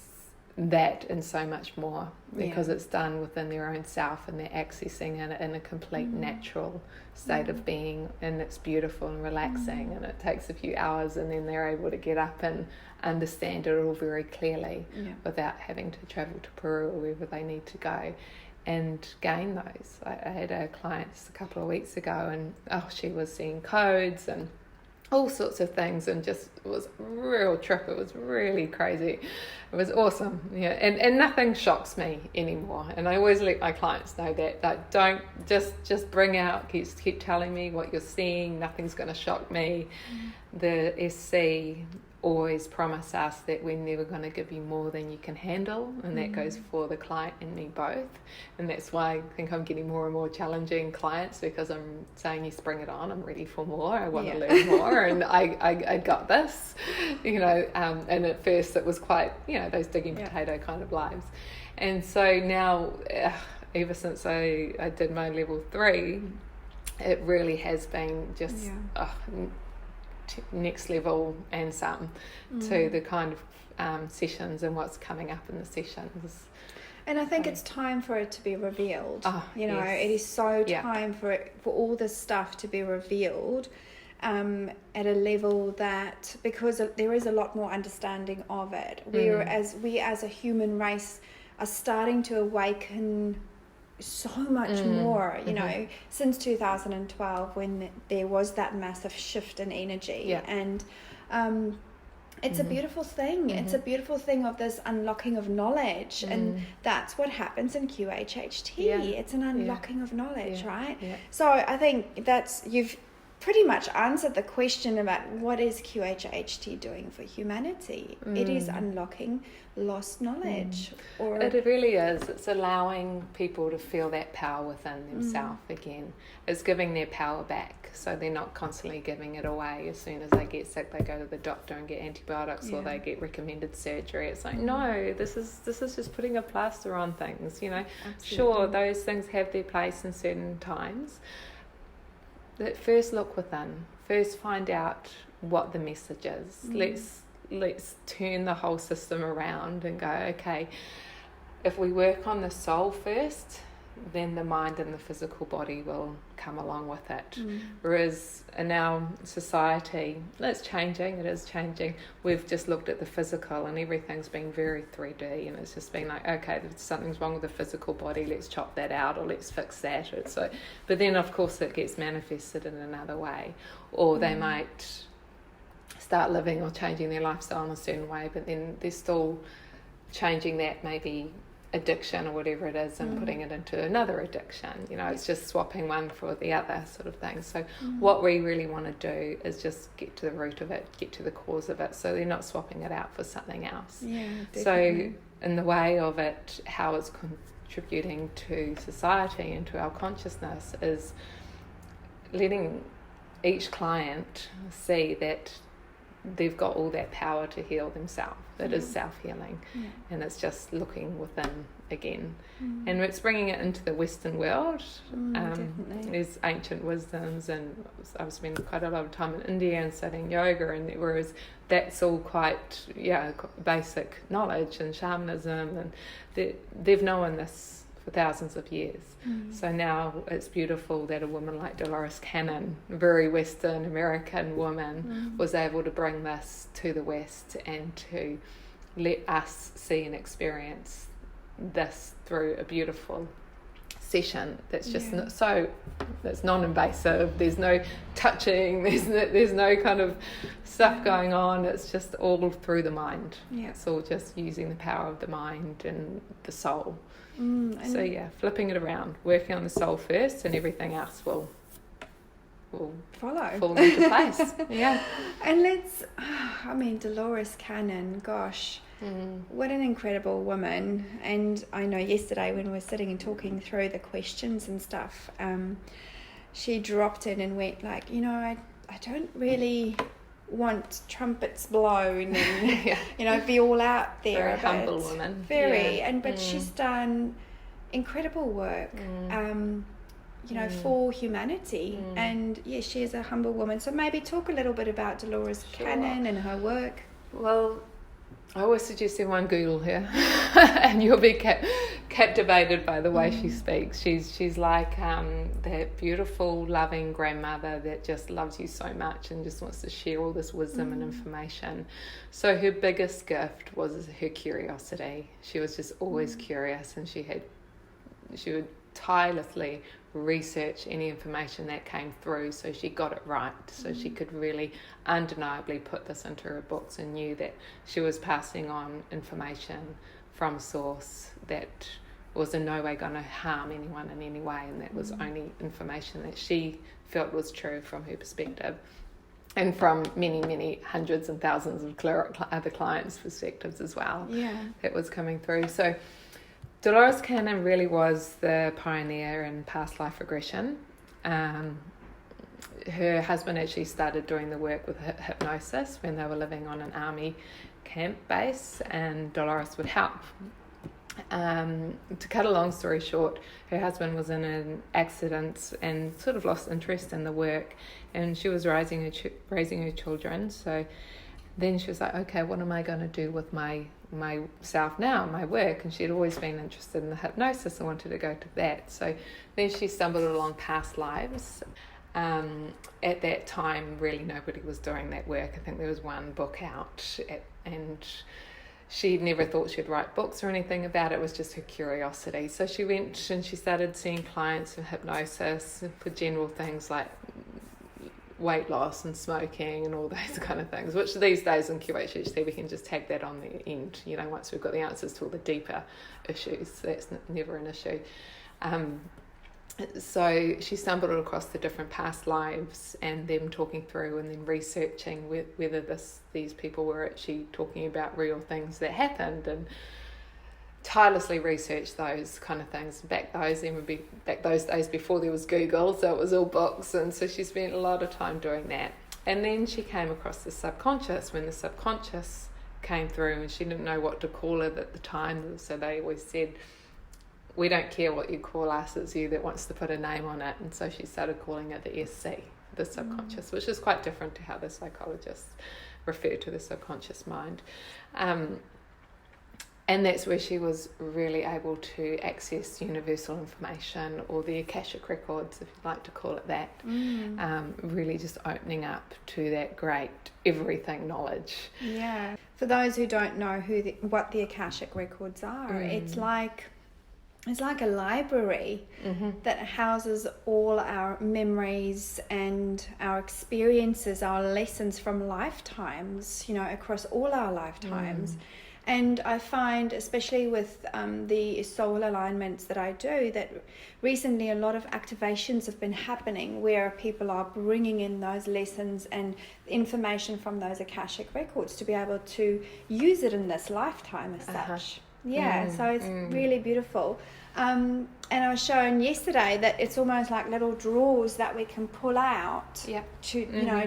that and so much more, because it's done within their own self, and they're accessing it in a complete natural state of being, and it's beautiful and relaxing, and it takes a few hours, and then they're able to get up and understand it all very clearly without having to travel to Peru or wherever they need to go and gain those. I had a client just a couple of weeks ago, and she was seeing codes and all sorts of things, and just was a real trip. It was really crazy. It was awesome. Yeah, and nothing shocks me anymore. And I always let my clients know that, like, don't just bring out, keep telling me what you're seeing. Nothing's going to shock me. The SC always promise us that we're never going to give you more than you can handle, and that goes for the client and me both. And that's why I think I'm getting more and more challenging clients, because I'm saying, yes, bring it on, I'm ready for more, I want to learn more, and I got this, you know. And at first it was quite, you know, those digging potato kind of lives. And so now, ever since I did my level 3, it really has been just next level and some to the kind of sessions and what's coming up in the sessions. And I think it's time for it to be revealed. You know, yes. it is so time for all this stuff to be revealed at a level that, because there is a lot more understanding of it. Whereas we as a human race are starting to awaken so much more, you know, since 2012, when there was that massive shift in energy. And it's a beautiful thing. It's a beautiful thing of this unlocking of knowledge, and that's what happens in QHHT. It's an unlocking of knowledge, right? So I think you've pretty much answered the question about what is QHHT doing for humanity. It is unlocking lost knowledge. Or it really is. It's allowing people to feel that power within themselves again. It's giving their power back, so they're not constantly giving it away. As soon as they get sick, they go to the doctor and get antibiotics, or they get recommended surgery. It's like, no, this is just putting a plaster on things, you know. Absolutely. Sure, those things have their place in certain times. But first look within. First find out what the message is. Let's turn the whole system around and go, okay, if we work on the soul first, then the mind and the physical body will come along with it. Whereas in our society, it's changing, it is changing. We've just looked at the physical, and everything's been very 3D, and it's just been like, okay, something's wrong with the physical body, let's chop that out, or let's fix that. But then of course it gets manifested in another way, or they might start living or changing their lifestyle in a certain way, but then they're still changing that maybe addiction or whatever it is, and putting it into another addiction. You know, it's just swapping one for the other sort of thing. So what we really want to do is just get to the root of it, get to the cause of it, so they're not swapping it out for something else. So in the way of it, how it's contributing to society and to our consciousness is letting each client see that they've got all that power to heal themselves. It is self-healing, and it's just looking within again. And it's bringing it into the Western world. There's ancient wisdoms, and I've spent quite a lot of time in India and studying yoga, and whereas that's all quite basic knowledge and shamanism, and they've known this for thousands of years. So now it's beautiful that a woman like Dolores Cannon, a very Western American woman, was able to bring this to the West and to let us see and experience this through a beautiful session that's just that's non-invasive. There's no touching, there's no kind of stuff going on. It's just all through the mind. It's all just using the power of the mind and the soul. So flipping it around, working on the soul first, and everything else will fall into place. And Dolores Cannon, gosh, what an incredible woman. And I know yesterday when we were sitting and talking through the questions and stuff, she dropped in and went like, I don't really want trumpets blown and be all out there. Very humble woman. But she's done incredible work for humanity, and she is a humble woman. So maybe talk a little bit about Dolores Cannon and her work. Well, I always suggest everyone Google her and you'll be captivated by the way she speaks. She's like that beautiful, loving grandmother that just loves you so much and just wants to share all this wisdom and information. So her biggest gift was her curiosity. She was just always curious, and she would tirelessly research any information that came through so she got it right, so she could really undeniably put this into her books and knew that she was passing on information from source that was in no way going to harm anyone in any way, and that was only information that she felt was true from her perspective and from many hundreds and thousands of other clients' perspectives as well that was coming through. So Dolores Cannon really was the pioneer in past life regression. Her husband actually started doing the work with hypnosis when they were living on an army camp base, and Dolores would help. To cut a long story short, her husband was in an accident and sort of lost interest in the work, and she was raising her children. So then she was like, okay, what am I going to do with myself now, my work? And she'd always been interested in the hypnosis and wanted to go to that. So then she stumbled along past lives. At that time, really nobody was doing that work. I think there was one book out, and she never thought she'd write books or anything about it. It was just her curiosity. So she went and she started seeing clients in hypnosis for general things like weight loss and smoking and all those kind of things, which these days in QHHT we can just tag that on the end, once we've got the answers to all the deeper issues. That's never an issue. So she stumbled across the different past lives and them talking through and then researching whether these people were actually talking about real things that happened, and tirelessly researched those kind of things. Back those days before there was Google, so it was all books, and so she spent a lot of time doing that. And then she came across the subconscious when the subconscious came through, and she didn't know what to call it at the time, so they always said, we don't care what you call us, it's you that wants to put a name on it. And so she started calling it the SC, the subconscious, which is quite different to how the psychologists refer to the subconscious mind. And that's where she was really able to access universal information, or the Akashic records, if you'd like to call it that. Really just opening up to that great everything knowledge. Yeah. For those who don't know what the Akashic records are, it's like a library that houses all our memories and our experiences, our lessons from lifetimes, across all our lifetimes. And I find, especially with the soul alignments that I do, that recently a lot of activations have been happening where people are bringing in those lessons and information from those Akashic records to be able to use it in this lifetime as such. So it's really beautiful. And I was shown yesterday that it's almost like little drawers that we can pull out to,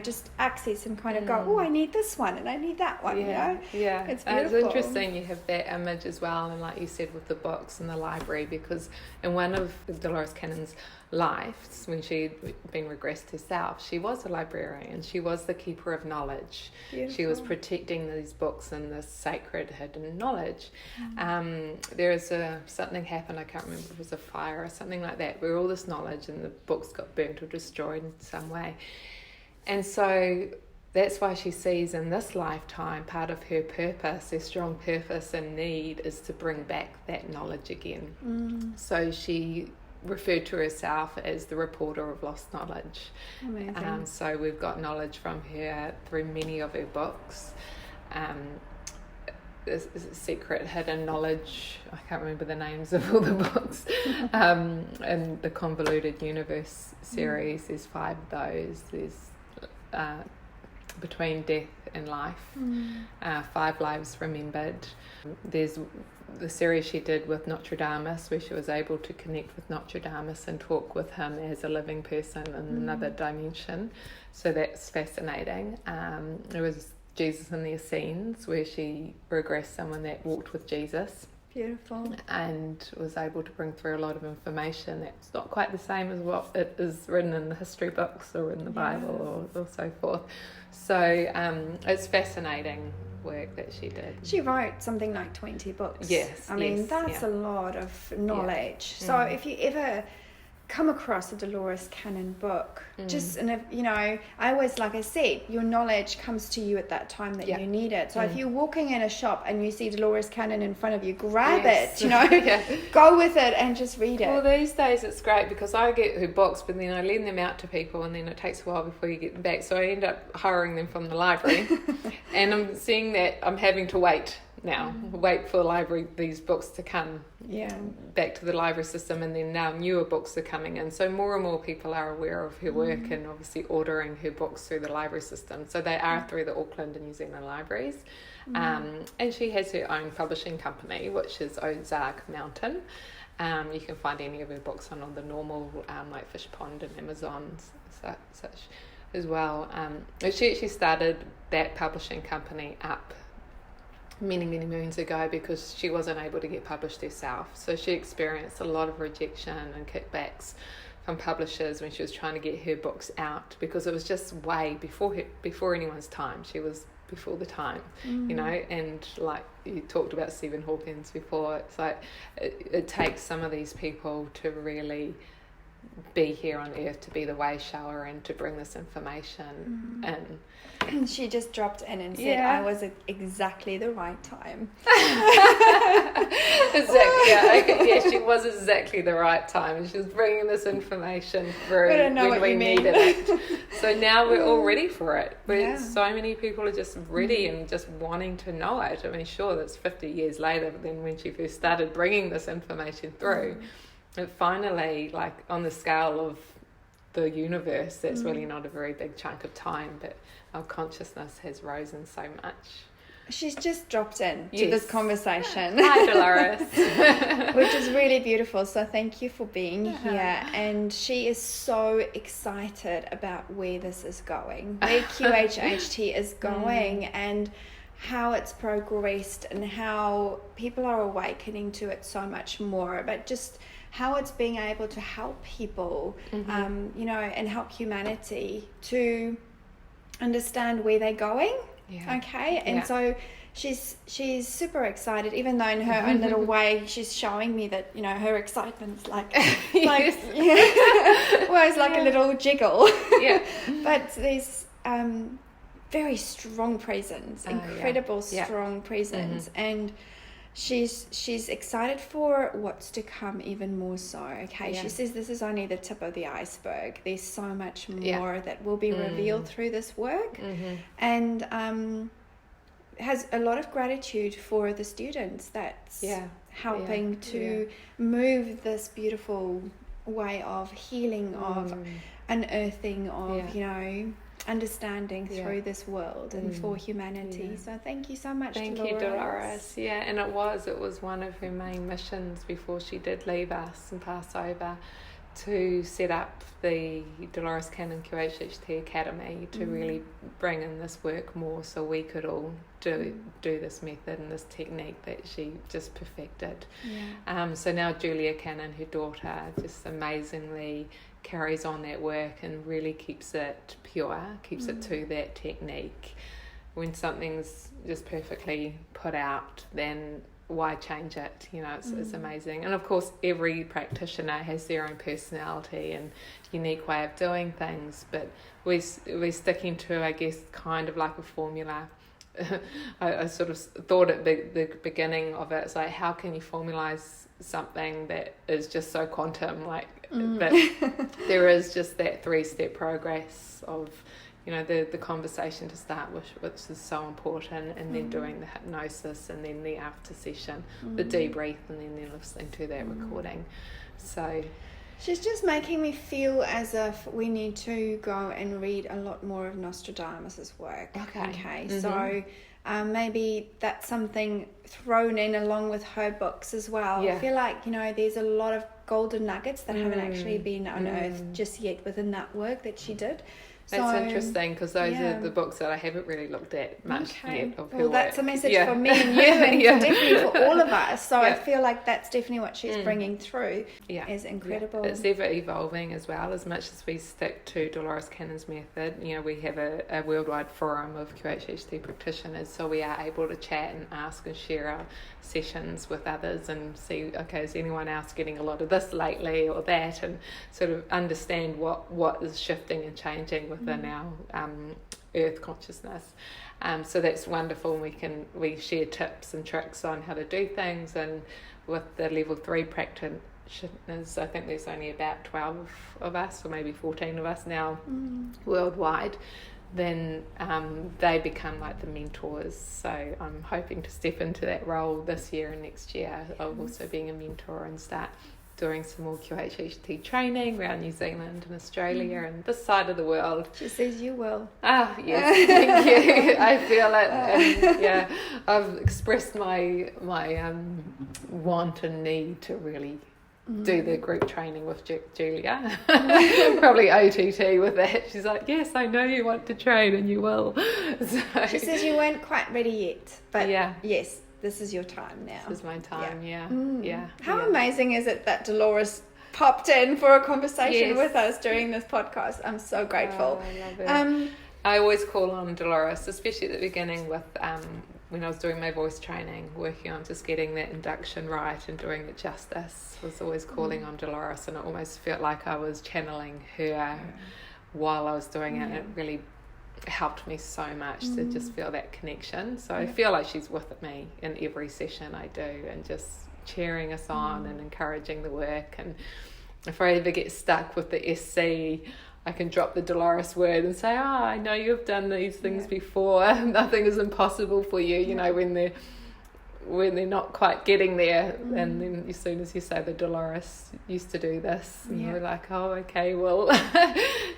just access and kind of go, oh, I need this one and I need that one, It's beautiful. It's interesting you have that image as well, and like you said with the books and the library, because in one of Dolores Cannon's lives, when she'd been regressed herself, she was a librarian. She was the keeper of knowledge. Beautiful. She was protecting these books and this sacred hidden knowledge. There is something happened, I can't remember if it was a fire or something like that, where all this knowledge and the books got burnt or destroyed in some way. And so that's why she sees in this lifetime part of her purpose, her strong purpose and need, is to bring back that knowledge again. So she referred to herself as the reporter of lost knowledge. Amazing. So we've got knowledge from her through many of her books. This secret hidden knowledge, I can't remember the names of all the books, and the Convoluted Universe series, there's 5 of those. There's Between Death and Life, 5 Lives Remembered. There's the series she did with Nostradamus, where she was able to connect with Nostradamus and talk with him as a living person in another dimension. So that's fascinating. There was Jesus in the Essenes, where she regressed someone that walked with Jesus. Beautiful. And was able to bring through a lot of information that's not quite the same as what it is written in the history books or in the Bible or so forth. So it's fascinating work that she did. She wrote something like 20 books. Yes. I mean, that's a lot of knowledge. Yeah. So if you ever come across a Dolores Cannon book, just, and if, you know, I always, like I said, your knowledge comes to you at that time that you need it. So if you're walking in a shop and you see Dolores Cannon in front of you, grab it, you know, go with it and just read it. Well, these days it's great because I get her books, but then I lend them out to people and then it takes a while before you get them back. So I end up hiring them from the library and I'm seeing that I'm having to wait for these books to come back to the library system, and then now newer books are coming in, so more and more people are aware of her work and obviously ordering her books through the library system. So they are through the Auckland and New Zealand libraries. And she has her own publishing company, which is Ozark Mountain. You can find any of her books on all the normal like Fish Pond and Amazon such as well. She actually started that publishing company up many moons ago because she wasn't able to get published herself. So she experienced a lot of rejection and kickbacks from publishers when she was trying to get her books out, because it was just way before anyone's time. She was before the time, you know, and like you talked about Stephen Hawkins before, it's like it takes some of these people to really be here on earth, to be the way shower and to bring this information in. She just dropped in and said, I was at exactly the right time. Exactly. Yeah, she was exactly the right time. She was bringing this information through when we needed it. So now we're all ready for it. So many people are just ready and just wanting to know it. I mean, sure, that's 50 years later than when she first started bringing this information through. And finally, like on the scale of the universe, that's really not a very big chunk of time, but our consciousness has risen so much. She's just dropped in to this conversation. Hi, Dolores. Which is really beautiful. So thank you for being here. And she is so excited about where this is going, where QHHT is going, and how it's progressed and how people are awakening to it so much more, but just how it's being able to help people, you know, and help humanity to understand where they're going. So she's super excited, even though in her own little way she's showing me that, you know, her excitement's like well, it's like a little jiggle. But there's very strong presence, incredible strong presence, and she's excited for what's to come even more so. She says this is only the tip of the iceberg. There's so much more that will be revealed through this work, and has a lot of gratitude for the students that's helping to move this beautiful way of healing, of unearthing, of you know, understanding through this world and for humanity. So thank you so much, Dolores. Thank you, Dolores. And it was one of her main missions before she did leave us and pass over, to set up the Dolores Cannon QHHT Academy to really bring in this work more, so we could all do this method and this technique that she just perfected. So now Julia Cannon, her daughter, just amazingly carries on that work and really keeps it pure, keeps it to that technique. When something's just perfectly put out, then why change it? You know, it's amazing. And of course every practitioner has their own personality and unique way of doing things, but we're sticking to, I guess, kind of like a formula I sort of thought at the beginning of it, it's like, how can you formalize something that is just so quantum, like that there is just that 3-step progress of, you know, the conversation to start with, which is so important, and then doing the hypnosis, and then the after session, the debrief, and then listening to that recording. So she's just making me feel as if we need to go and read a lot more of Nostradamus's work. Okay. So maybe that's something thrown in along with her books as well. I feel like, you know, there's a lot of golden nuggets that haven't actually been unearthed just yet within that work that she did. That's interesting, because those are the books that I haven't really looked at much yet of her Well, that's work. a message for me and you, and definitely for all of us. So I feel like that's definitely what she's bringing through is incredible. It's ever evolving as well. As much as we stick to Dolores Cannon's method, you know, we have a worldwide forum of QHHT practitioners, so we are able to chat and ask and share our sessions with others and see, okay, is anyone else getting a lot of this lately or that, and sort of understand what is shifting and changing within our earth consciousness. So that's wonderful, and we share tips and tricks on how to do things. And with the level 3 practitioners, I think there's only about 12 of us, or maybe 14 of us now worldwide. Then they become like the mentors. So I'm hoping to step into that role this year and next year of also being a mentor and start doing some more QHHT training around New Zealand and Australia and this side of the world. She says you will. Ah, yes, thank you. I feel it. And I've expressed my want and need to really do the group training with Julia. Probably OTT with that. She's like, yes, I know you want to train and you will. So, she says you weren't quite ready yet, but yes, this is your time now. This is my time, How amazing is it that Dolores popped in for a conversation with us during this podcast? I'm so grateful. I love it. I always call on Dolores, especially at the beginning with when I was doing my voice training, working on just getting that induction right and doing it justice, was always calling on Dolores, and it almost felt like I was channeling her while I was doing it. It really helped me so much to just feel that connection. So I feel like she's with me in every session I do, and just cheering us on and encouraging the work. And if I ever get stuck with the SC, I can drop the Dolores word and say, I know you've done these things before. Nothing is impossible for you, you know, when they're not quite getting there. And then as soon as you say the Dolores used to do this, and you're like, oh, okay, well,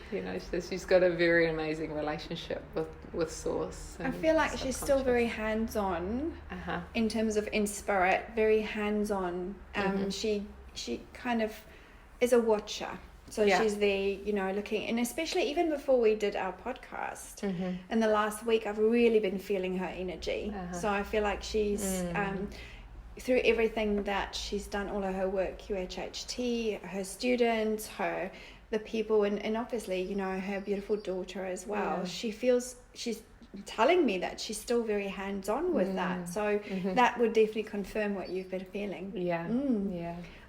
you know, she's got a very amazing relationship with Source. I feel like she's still very hands-on in terms of in spirit, very hands-on. She kind of is a watcher. So she's there, you know, looking, and especially even before we did our podcast in the last week, I've really been feeling her energy. So I feel like she's, through everything that she's done, all of her work, QHHT, her students, the people, and obviously, you know, her beautiful daughter as well. She feels, she's telling me that she's still very hands-on with that. So that would definitely confirm what you've been feeling.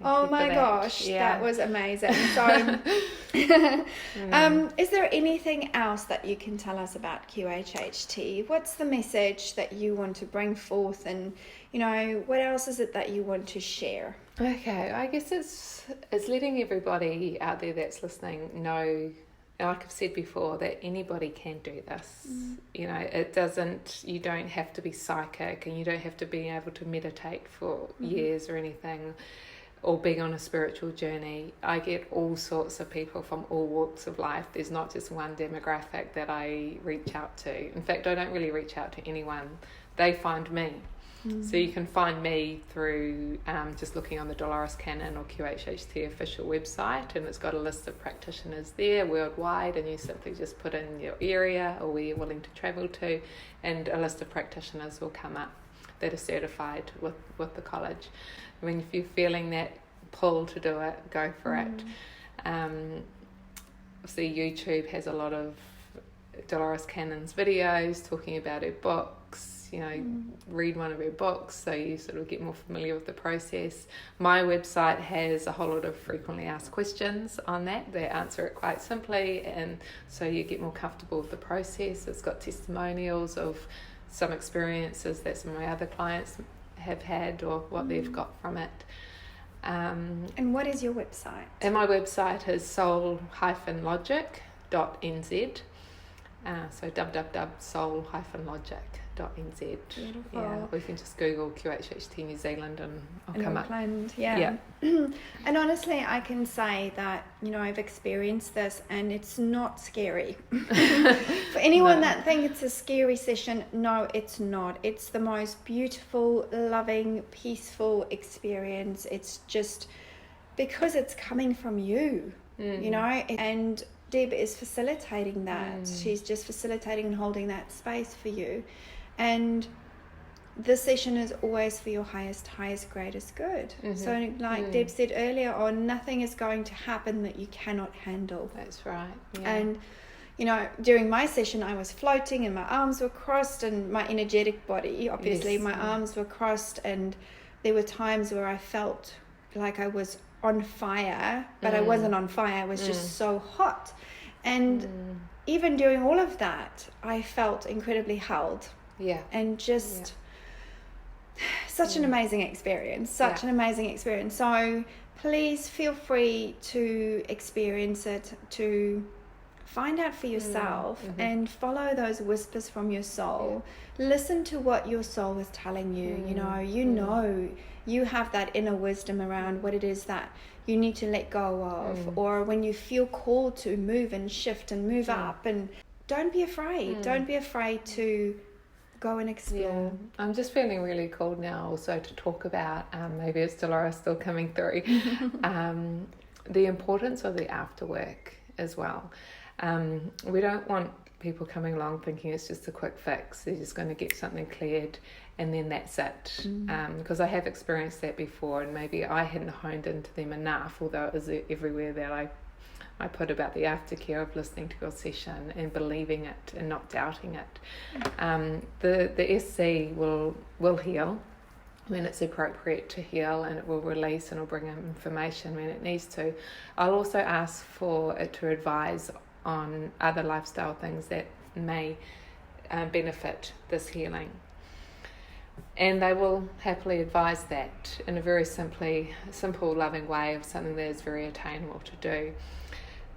Oh my gosh, that was amazing. So is there anything else that you can tell us about QHHT? What's the message that you want to bring forth, and, you know, what else is it that you want to share? Okay, I guess it's letting everybody out there that's listening know, like I've said before, that anybody can do this. You know, you don't have to be psychic, and you don't have to be able to meditate for years or anything, or being on a spiritual journey. I get all sorts of people from all walks of life. There's not just one demographic that I reach out to. In fact, I don't really reach out to anyone. They find me. So you can find me through just looking on the Dolores Cannon or QHHT official website, and it's got a list of practitioners there worldwide, and you simply just put in your area or where you're willing to travel to, and a list of practitioners will come up that are certified with the college. I mean, if you're feeling that pull to do it, go for it. See, YouTube has a lot of Dolores Cannon's videos talking about her books. You know, read one of her books so you sort of get more familiar with the process. My website has a whole lot of frequently asked questions on that. They answer it quite simply, and so you get more comfortable with the process. It's got testimonials of some experiences that some of my other clients have had or what they've got from it. And what is your website? And my website is soul-logic.nz. So www.soul-logic.nz. Beautiful. Yeah, we can just Google QHHT New Zealand and I'll come Auckland, up. yeah. And honestly, I can say that, I've experienced this and it's not scary. For anyone that thinks it's a scary session, no, it's not. It's the most beautiful, loving, peaceful experience. It's just because it's coming from you, and Deb is facilitating that. She's just facilitating and holding that space for you. And this session is always for your highest, greatest good. So like Deb said earlier on, nothing is going to happen that you cannot handle. That's right. Yeah. And, during my session, I was floating and my arms were crossed, and my energetic body, obviously, my arms were crossed, and there were times where I felt like I was on fire, but I wasn't on fire. I was just so hot. And even during all of that, I felt incredibly held. Yeah. And just such an amazing experience. An amazing experience. So please feel free to experience it, to find out for yourself and follow those whispers from your soul. Listen to what your soul is telling you. You have that inner wisdom around what it is that you need to let go of, or when you feel called to move and shift and move up, and don't be afraid. Don't be afraid to go and explore. I'm just feeling really called now also to talk about, maybe it's Dolores still coming through, the importance of the after work as well. We don't want people coming along thinking it's just a quick fix. They're just going to get something cleared and then that's it. Because I have experienced that before, and maybe I hadn't honed into them enough, although it was everywhere that I put about the aftercare of listening to your session and believing it and not doubting it. The SC will heal when it's appropriate to heal, and it will release and will bring in information when it needs to. I'll also ask for it to advise on other lifestyle things that may benefit this healing. And they will happily advise that in a very simple, loving way of something that is very attainable to do.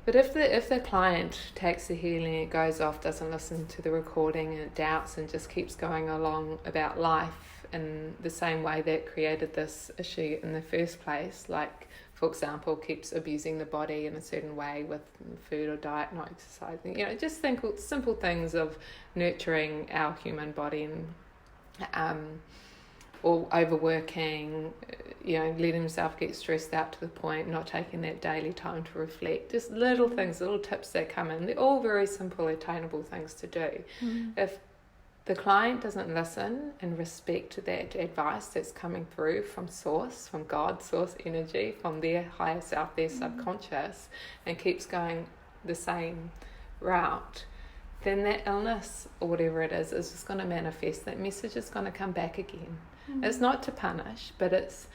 But if the client takes the healing, it goes off, doesn't listen to the recording, and it doubts and just keeps going along about life in the same way that created this issue in the first place, like, for example, keeps abusing the body in a certain way with food or diet, not exercising, just think simple things of nurturing our human body, and or overworking, letting himself get stressed out to the point, not taking that daily time to reflect. Just little things, little tips that come in. They're all very simple, attainable things to do. If the client doesn't listen and respect that advice that's coming through from source, from God, source energy, from their higher self, their subconscious, and keeps going the same route, then that illness or whatever it is just going to manifest. That message is going to come back again. It's not to punish, but it's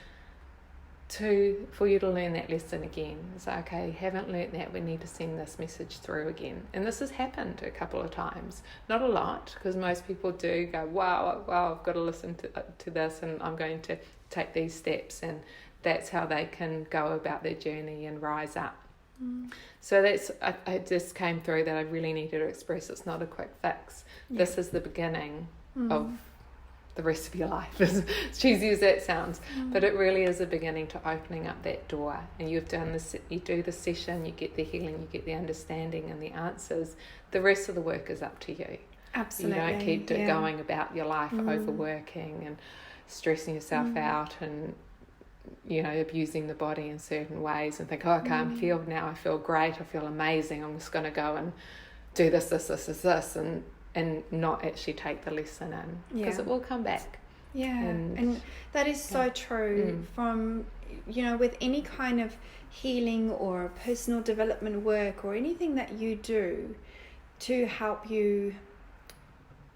for you to learn that lesson again. It's like, okay, haven't learnt that, we need to send this message through again. And this has happened a couple of times, not a lot, because most people do go, wow, I've got to listen to this, and I'm going to take these steps, and that's how they can go about their journey and rise up. So I just came through that I really needed to express. It's not a quick fix. This is the beginning of the rest of your life, as cheesy as that sounds, but it really is a beginning to opening up that door. And you've done this, you do the session, you get the healing, you get the understanding and the answers. The rest of the work is up to you. Absolutely. You don't keep going about your life overworking and stressing yourself out and abusing the body in certain ways and think, okay, I'm healed now, I feel great, I feel amazing, I'm just going to go and do this, and not actually take the lesson in, because it will come back. And that is so true. From with any kind of healing or personal development work or anything that you do to help you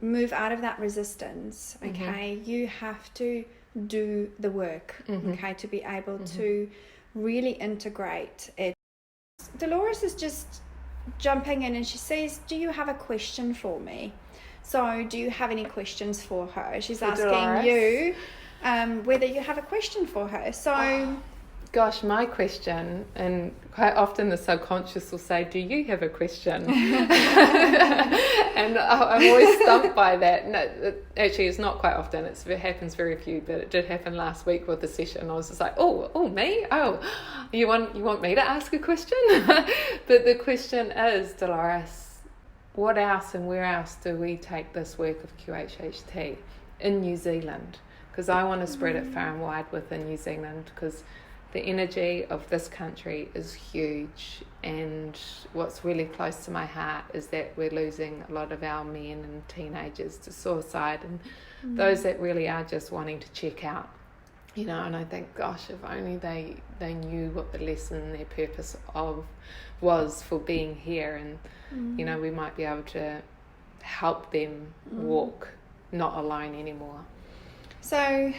move out of that resistance, you have to do the work, to be able to really integrate it. Dolores is just jumping in and she says, do you have a question for me? So do you have any questions for her? She's For asking Dolores? you whether you have a question for her. So Gosh, my question, and quite often the subconscious will say, do you have a question? And I'm always stumped by that. No, actually, it's not quite often. It happens very few, but it did happen last week with the session. I was just like, oh, me? Oh, you want me to ask a question? But the question is, Dolores, what else and where else do we take this work of QHHT in New Zealand? Because I want to spread it far and wide within New Zealand, because the energy of this country is huge, and what's really close to my heart is that we're losing a lot of our men and teenagers to suicide, and those that really are just wanting to check out, and I think, gosh, if only they knew what the lesson, their purpose was for being here, and we might be able to help them walk not alone anymore. So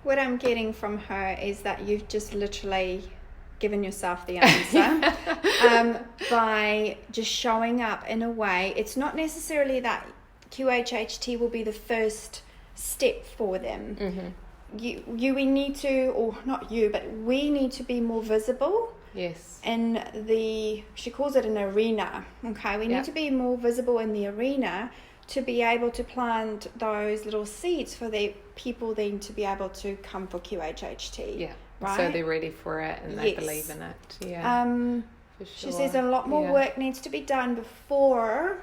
what I'm getting from her is that you've just literally given yourself the answer by just showing up in a way. It's not necessarily that QHHT will be the first step for them. We need to, or not you, but we need to be more visible. Yes. In she calls it an arena. Okay, we need to be more visible in the arena to be able to plant those little seeds for the people then to be able to come for QHHT. Yeah. Right? So they're ready for it and they believe in it. Yeah. For sure. She says a lot more work needs to be done before,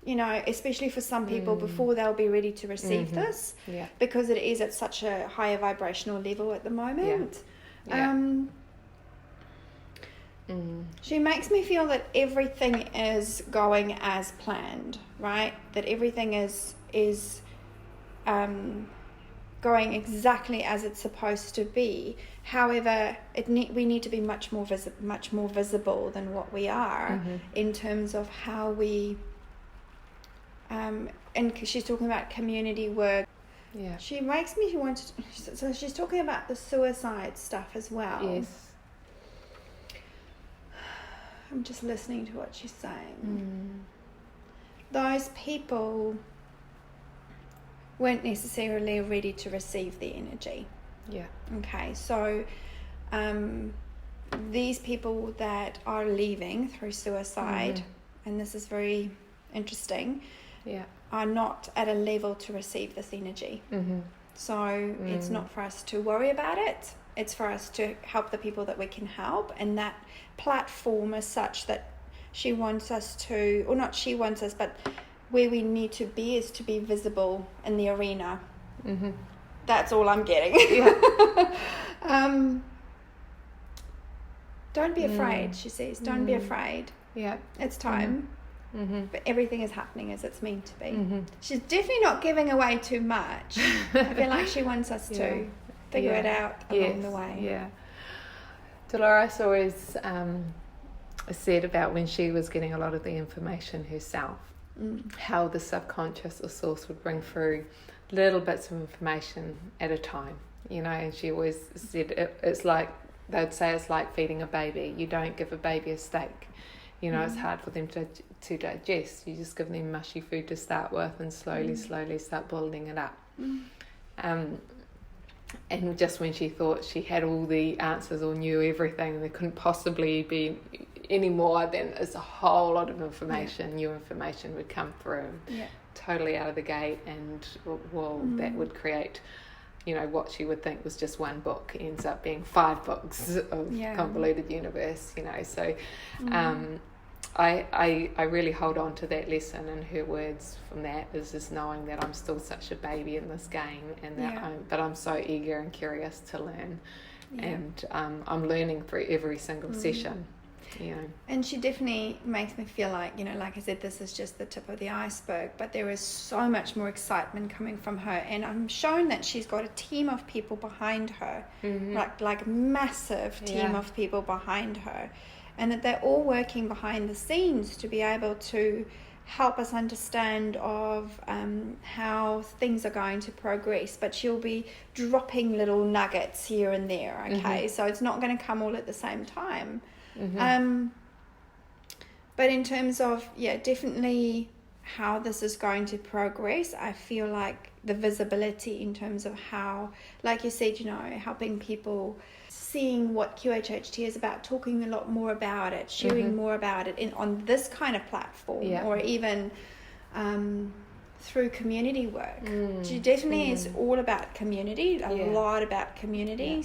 especially for some people, before they'll be ready to receive this. Yeah. Because it is at such a higher vibrational level at the moment. She makes me feel that everything is going as planned, right? That everything is going exactly as it's supposed to be. However, we need to be much more visible than what we are in terms of how we. And she's talking about community work. Yeah. She makes me want to. So she's talking about the suicide stuff as well. Yes. I'm just listening to what she's saying. Those people weren't necessarily ready to receive the energy. Yeah. Okay, so these people that are leaving through suicide, and this is very interesting, are not at a level to receive this energy. So it's not for us to worry about it. It's for us to help the people that we can help, and that platform is such that she wants us to, or not she wants us, but where we need to be is to be visible in the arena. That's all I'm getting. Don't be afraid, she says. Don't be afraid. Yeah. It's time. But everything is happening as it's meant to be. She's definitely not giving away too much. I feel like she wants us to figure it out along the way. Yeah. Dolores always said about when she was getting a lot of the information herself, how the subconscious or source would bring through little bits of information at a time, and she always said it's like, they'd say it's like feeding a baby. You don't give a baby a steak. It's hard for them to digest. You just give them mushy food to start with and slowly start building it up. And just when she thought she had all the answers or knew everything, there couldn't possibly be any more, then there's a whole lot of information, new information would come through, totally out of the gate, and that would create, what she would think was just one book ends up being 5 books of convoluted universe, so I really hold on to that lesson, and her words from that is just knowing that I'm still such a baby in this game, and that I'm so eager and curious to learn, and I'm learning through every single session. And she definitely makes me feel like, like I said, this is just the tip of the iceberg, but there is so much more excitement coming from her, and I'm shown that she's got a team of people behind her, like massive team of people behind her, and that they're all working behind the scenes to be able to help us understand of how things are going to progress. But she'll be dropping little nuggets here and there, okay? So it's not going to come all at the same time. But in terms of, definitely how this is going to progress. I feel like the visibility in terms of how, like you said, helping people, seeing what QHHT is about, talking a lot more about it, sharing more about it on this kind of platform, or even through community work. She definitely is all about community, a lot about community.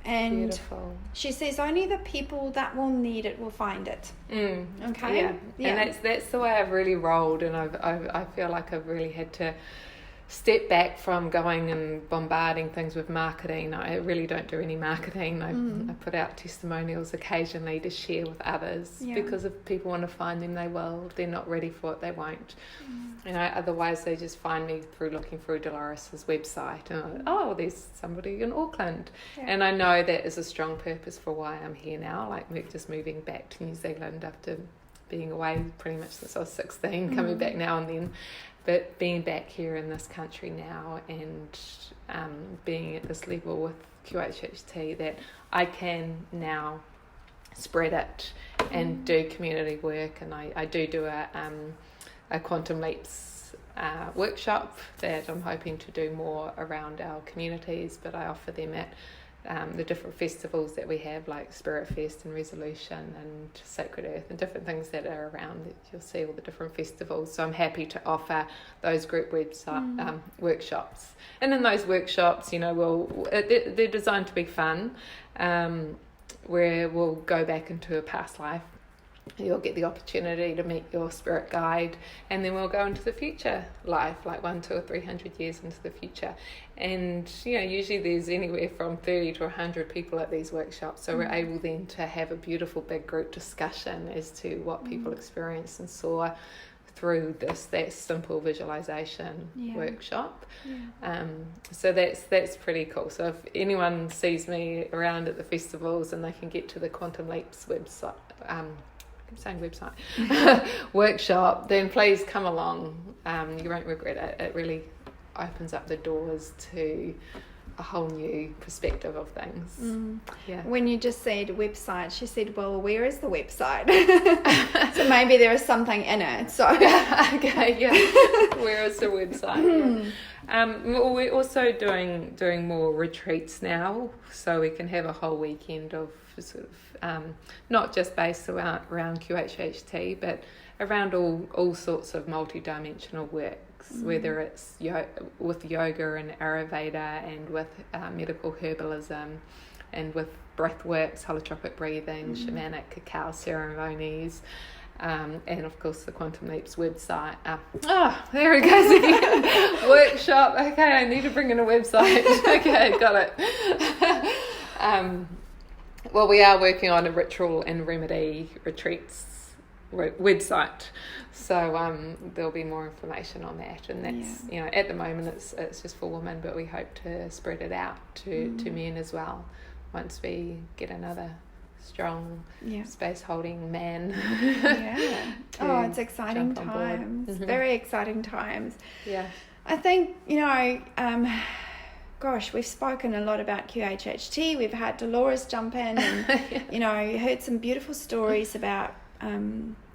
And beautiful. She says only the people that will need it will find it. Okay. And that's the way I've really rolled, and I feel like I've really had to step back from going and bombarding things with marketing. I really don't do any marketing. I put out testimonials occasionally to share with others, because if people want to find them, they will. If they're not ready for it, they won't. Otherwise they just find me through looking through Dolores's website, and there's somebody in Auckland. And I know that is a strong purpose for why I'm here now, like just moving back to New Zealand after being away pretty much since I was 16, coming back now and then. But being back here in this country now, and being at this level with QHHT, that I can now spread it and do community work. And I do a Quantum Leaps workshop that I'm hoping to do more around our communities, but I offer them at the different festivals that we have, like Spirit Fest and Resolution and Sacred Earth, and different things that are around. That you'll see all the different festivals. So I'm happy to offer those group website workshops. And in those workshops, they're designed to be fun, where we'll go back into a past life. You'll get the opportunity to meet your spirit guide, and then we'll go into the future life, like 100, 200 or 300 years into the future. And usually there's anywhere from 30 to 100 people at these workshops, so we're able then to have a beautiful big group discussion as to what people experienced and saw through that simple visualization workshop. So that's pretty cool. So if anyone sees me around at the festivals and they can get to the Quantum Leaps website, workshop, then please come along. You won't regret it. It really opens up the doors to a whole new perspective of things. When you just said website, she said, well, where is the website? So maybe there is something in it. So where is the website? We're also doing more retreats now, so we can have a whole weekend of sort of not just based around QHHT, but around all sorts of multi-dimensional works, whether it's with yoga and Ayurveda, and with medical herbalism, and with breath works, holotropic breathing, shamanic cacao ceremonies, and of course the Quantum Leaps website. There it goes again. Workshop. Okay, I need to bring in a website. Okay, got it. Well, we are working on a ritual and remedy retreats website, so there'll be more information on that. And that's at the moment it's just for women, but we hope to spread it out to men as well once we get another strong space holding man. It's exciting times. Very exciting times. I think gosh, we've spoken a lot about QHHT. We've had Dolores jump in and, heard some beautiful stories about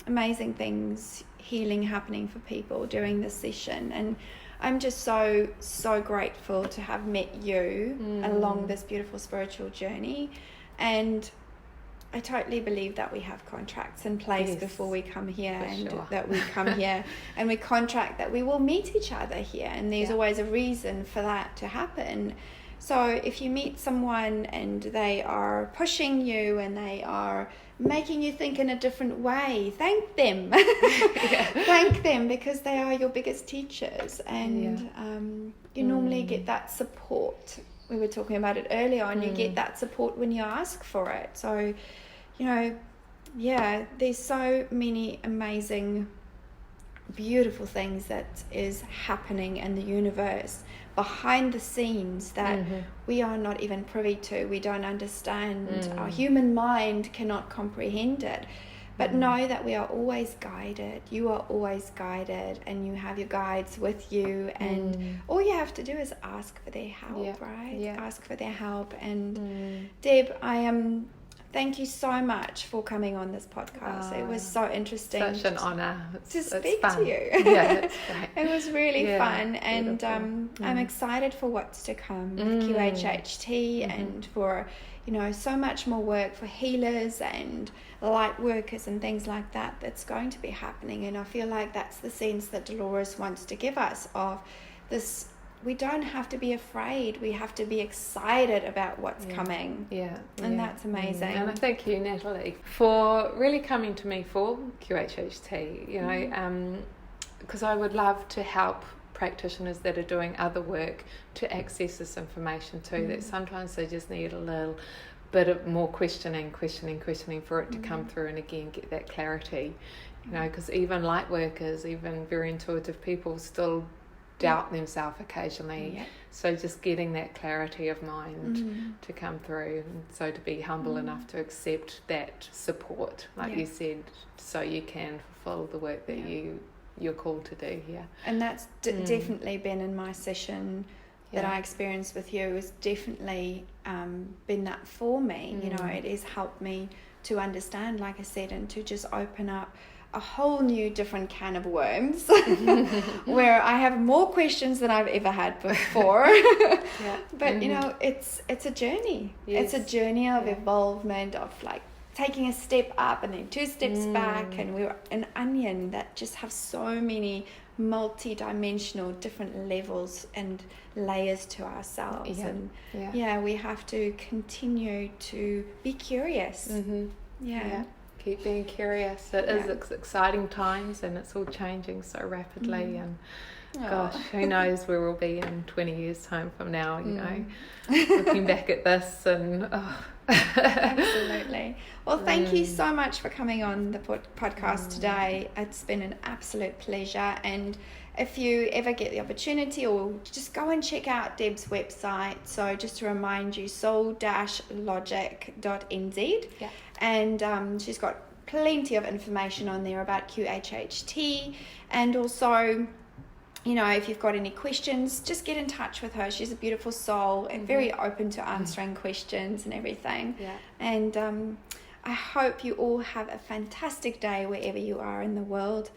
amazing things, healing happening for people during this session. And I'm just so, so grateful to have met you along this beautiful spiritual journey. And I totally believe that we have contracts in place before we come here, that we come here and we contract that we will meet each other here, and there's always a reason for that to happen. So if you meet someone and they are pushing you and they are making you think in a different way, thank them. Thank them, because they are your biggest teachers, and you normally get that support. We were talking about it earlier on. You get that support when you ask for it. So, there's so many amazing, beautiful things that is happening in the universe behind the scenes that we are not even privy to. We don't understand. Our human mind cannot comprehend it. But know that we are always guided. You are always guided, and you have your guides with you, and all you have to do is ask for their help, right? Ask for their help. And Deb, I am thank you so much for coming on this podcast. It was so interesting. Such an honour to speak to you. Yeah, it's great. It was really fun, and I'm excited for what's to come with QHHT and for, you know, so much more work for healers and light workers and things like that that's going to be happening. And I feel like that's the sense that Dolores wants to give us of this. We don't have to be afraid. We have to be excited about what's coming. And that's amazing. And I thank you, Natalie, for really coming to me for QHHT, you know, because I would love to help practitioners that are doing other work to access this information too, that sometimes they just need a little bit of more questioning for it to come through and again get that clarity, you know, because even light workers, even very intuitive people still doubt themselves occasionally, so just getting that clarity of mind to come through, and so to be humble enough to accept that support, like you said, so you can fulfill the work that you're called to do here. And that's definitely been in my session that I experienced with you, has definitely been that for me. You know, it has helped me to understand, like I said, and to just open up a whole new different can of worms where I have more questions than I've ever had before. But you know, it's a journey. It's a journey of evolvement, of like taking a step up and then 2 steps back, and we're an onion that just have so many multi-dimensional different levels and layers to ourselves. And we have to continue to be curious. Keep being curious. It is exciting times, and it's all changing so rapidly, and gosh, who knows where we'll be in 20 years time from now, you know, looking back at this. And absolutely. Well, thank you so much for coming on the podcast today. It's been an absolute pleasure. And if you ever get the opportunity, or just go and check out Deb's website. So just to remind you, soul-logic.nz. And she's got plenty of information on there about QHHT. And also, you know, if you've got any questions, just get in touch with her. She's a beautiful soul and very open to answering questions and everything. And I hope you all have a fantastic day wherever you are in the world.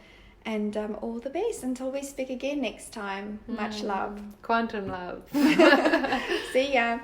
And all the best until we speak again next time. Much love. Quantum love. See ya.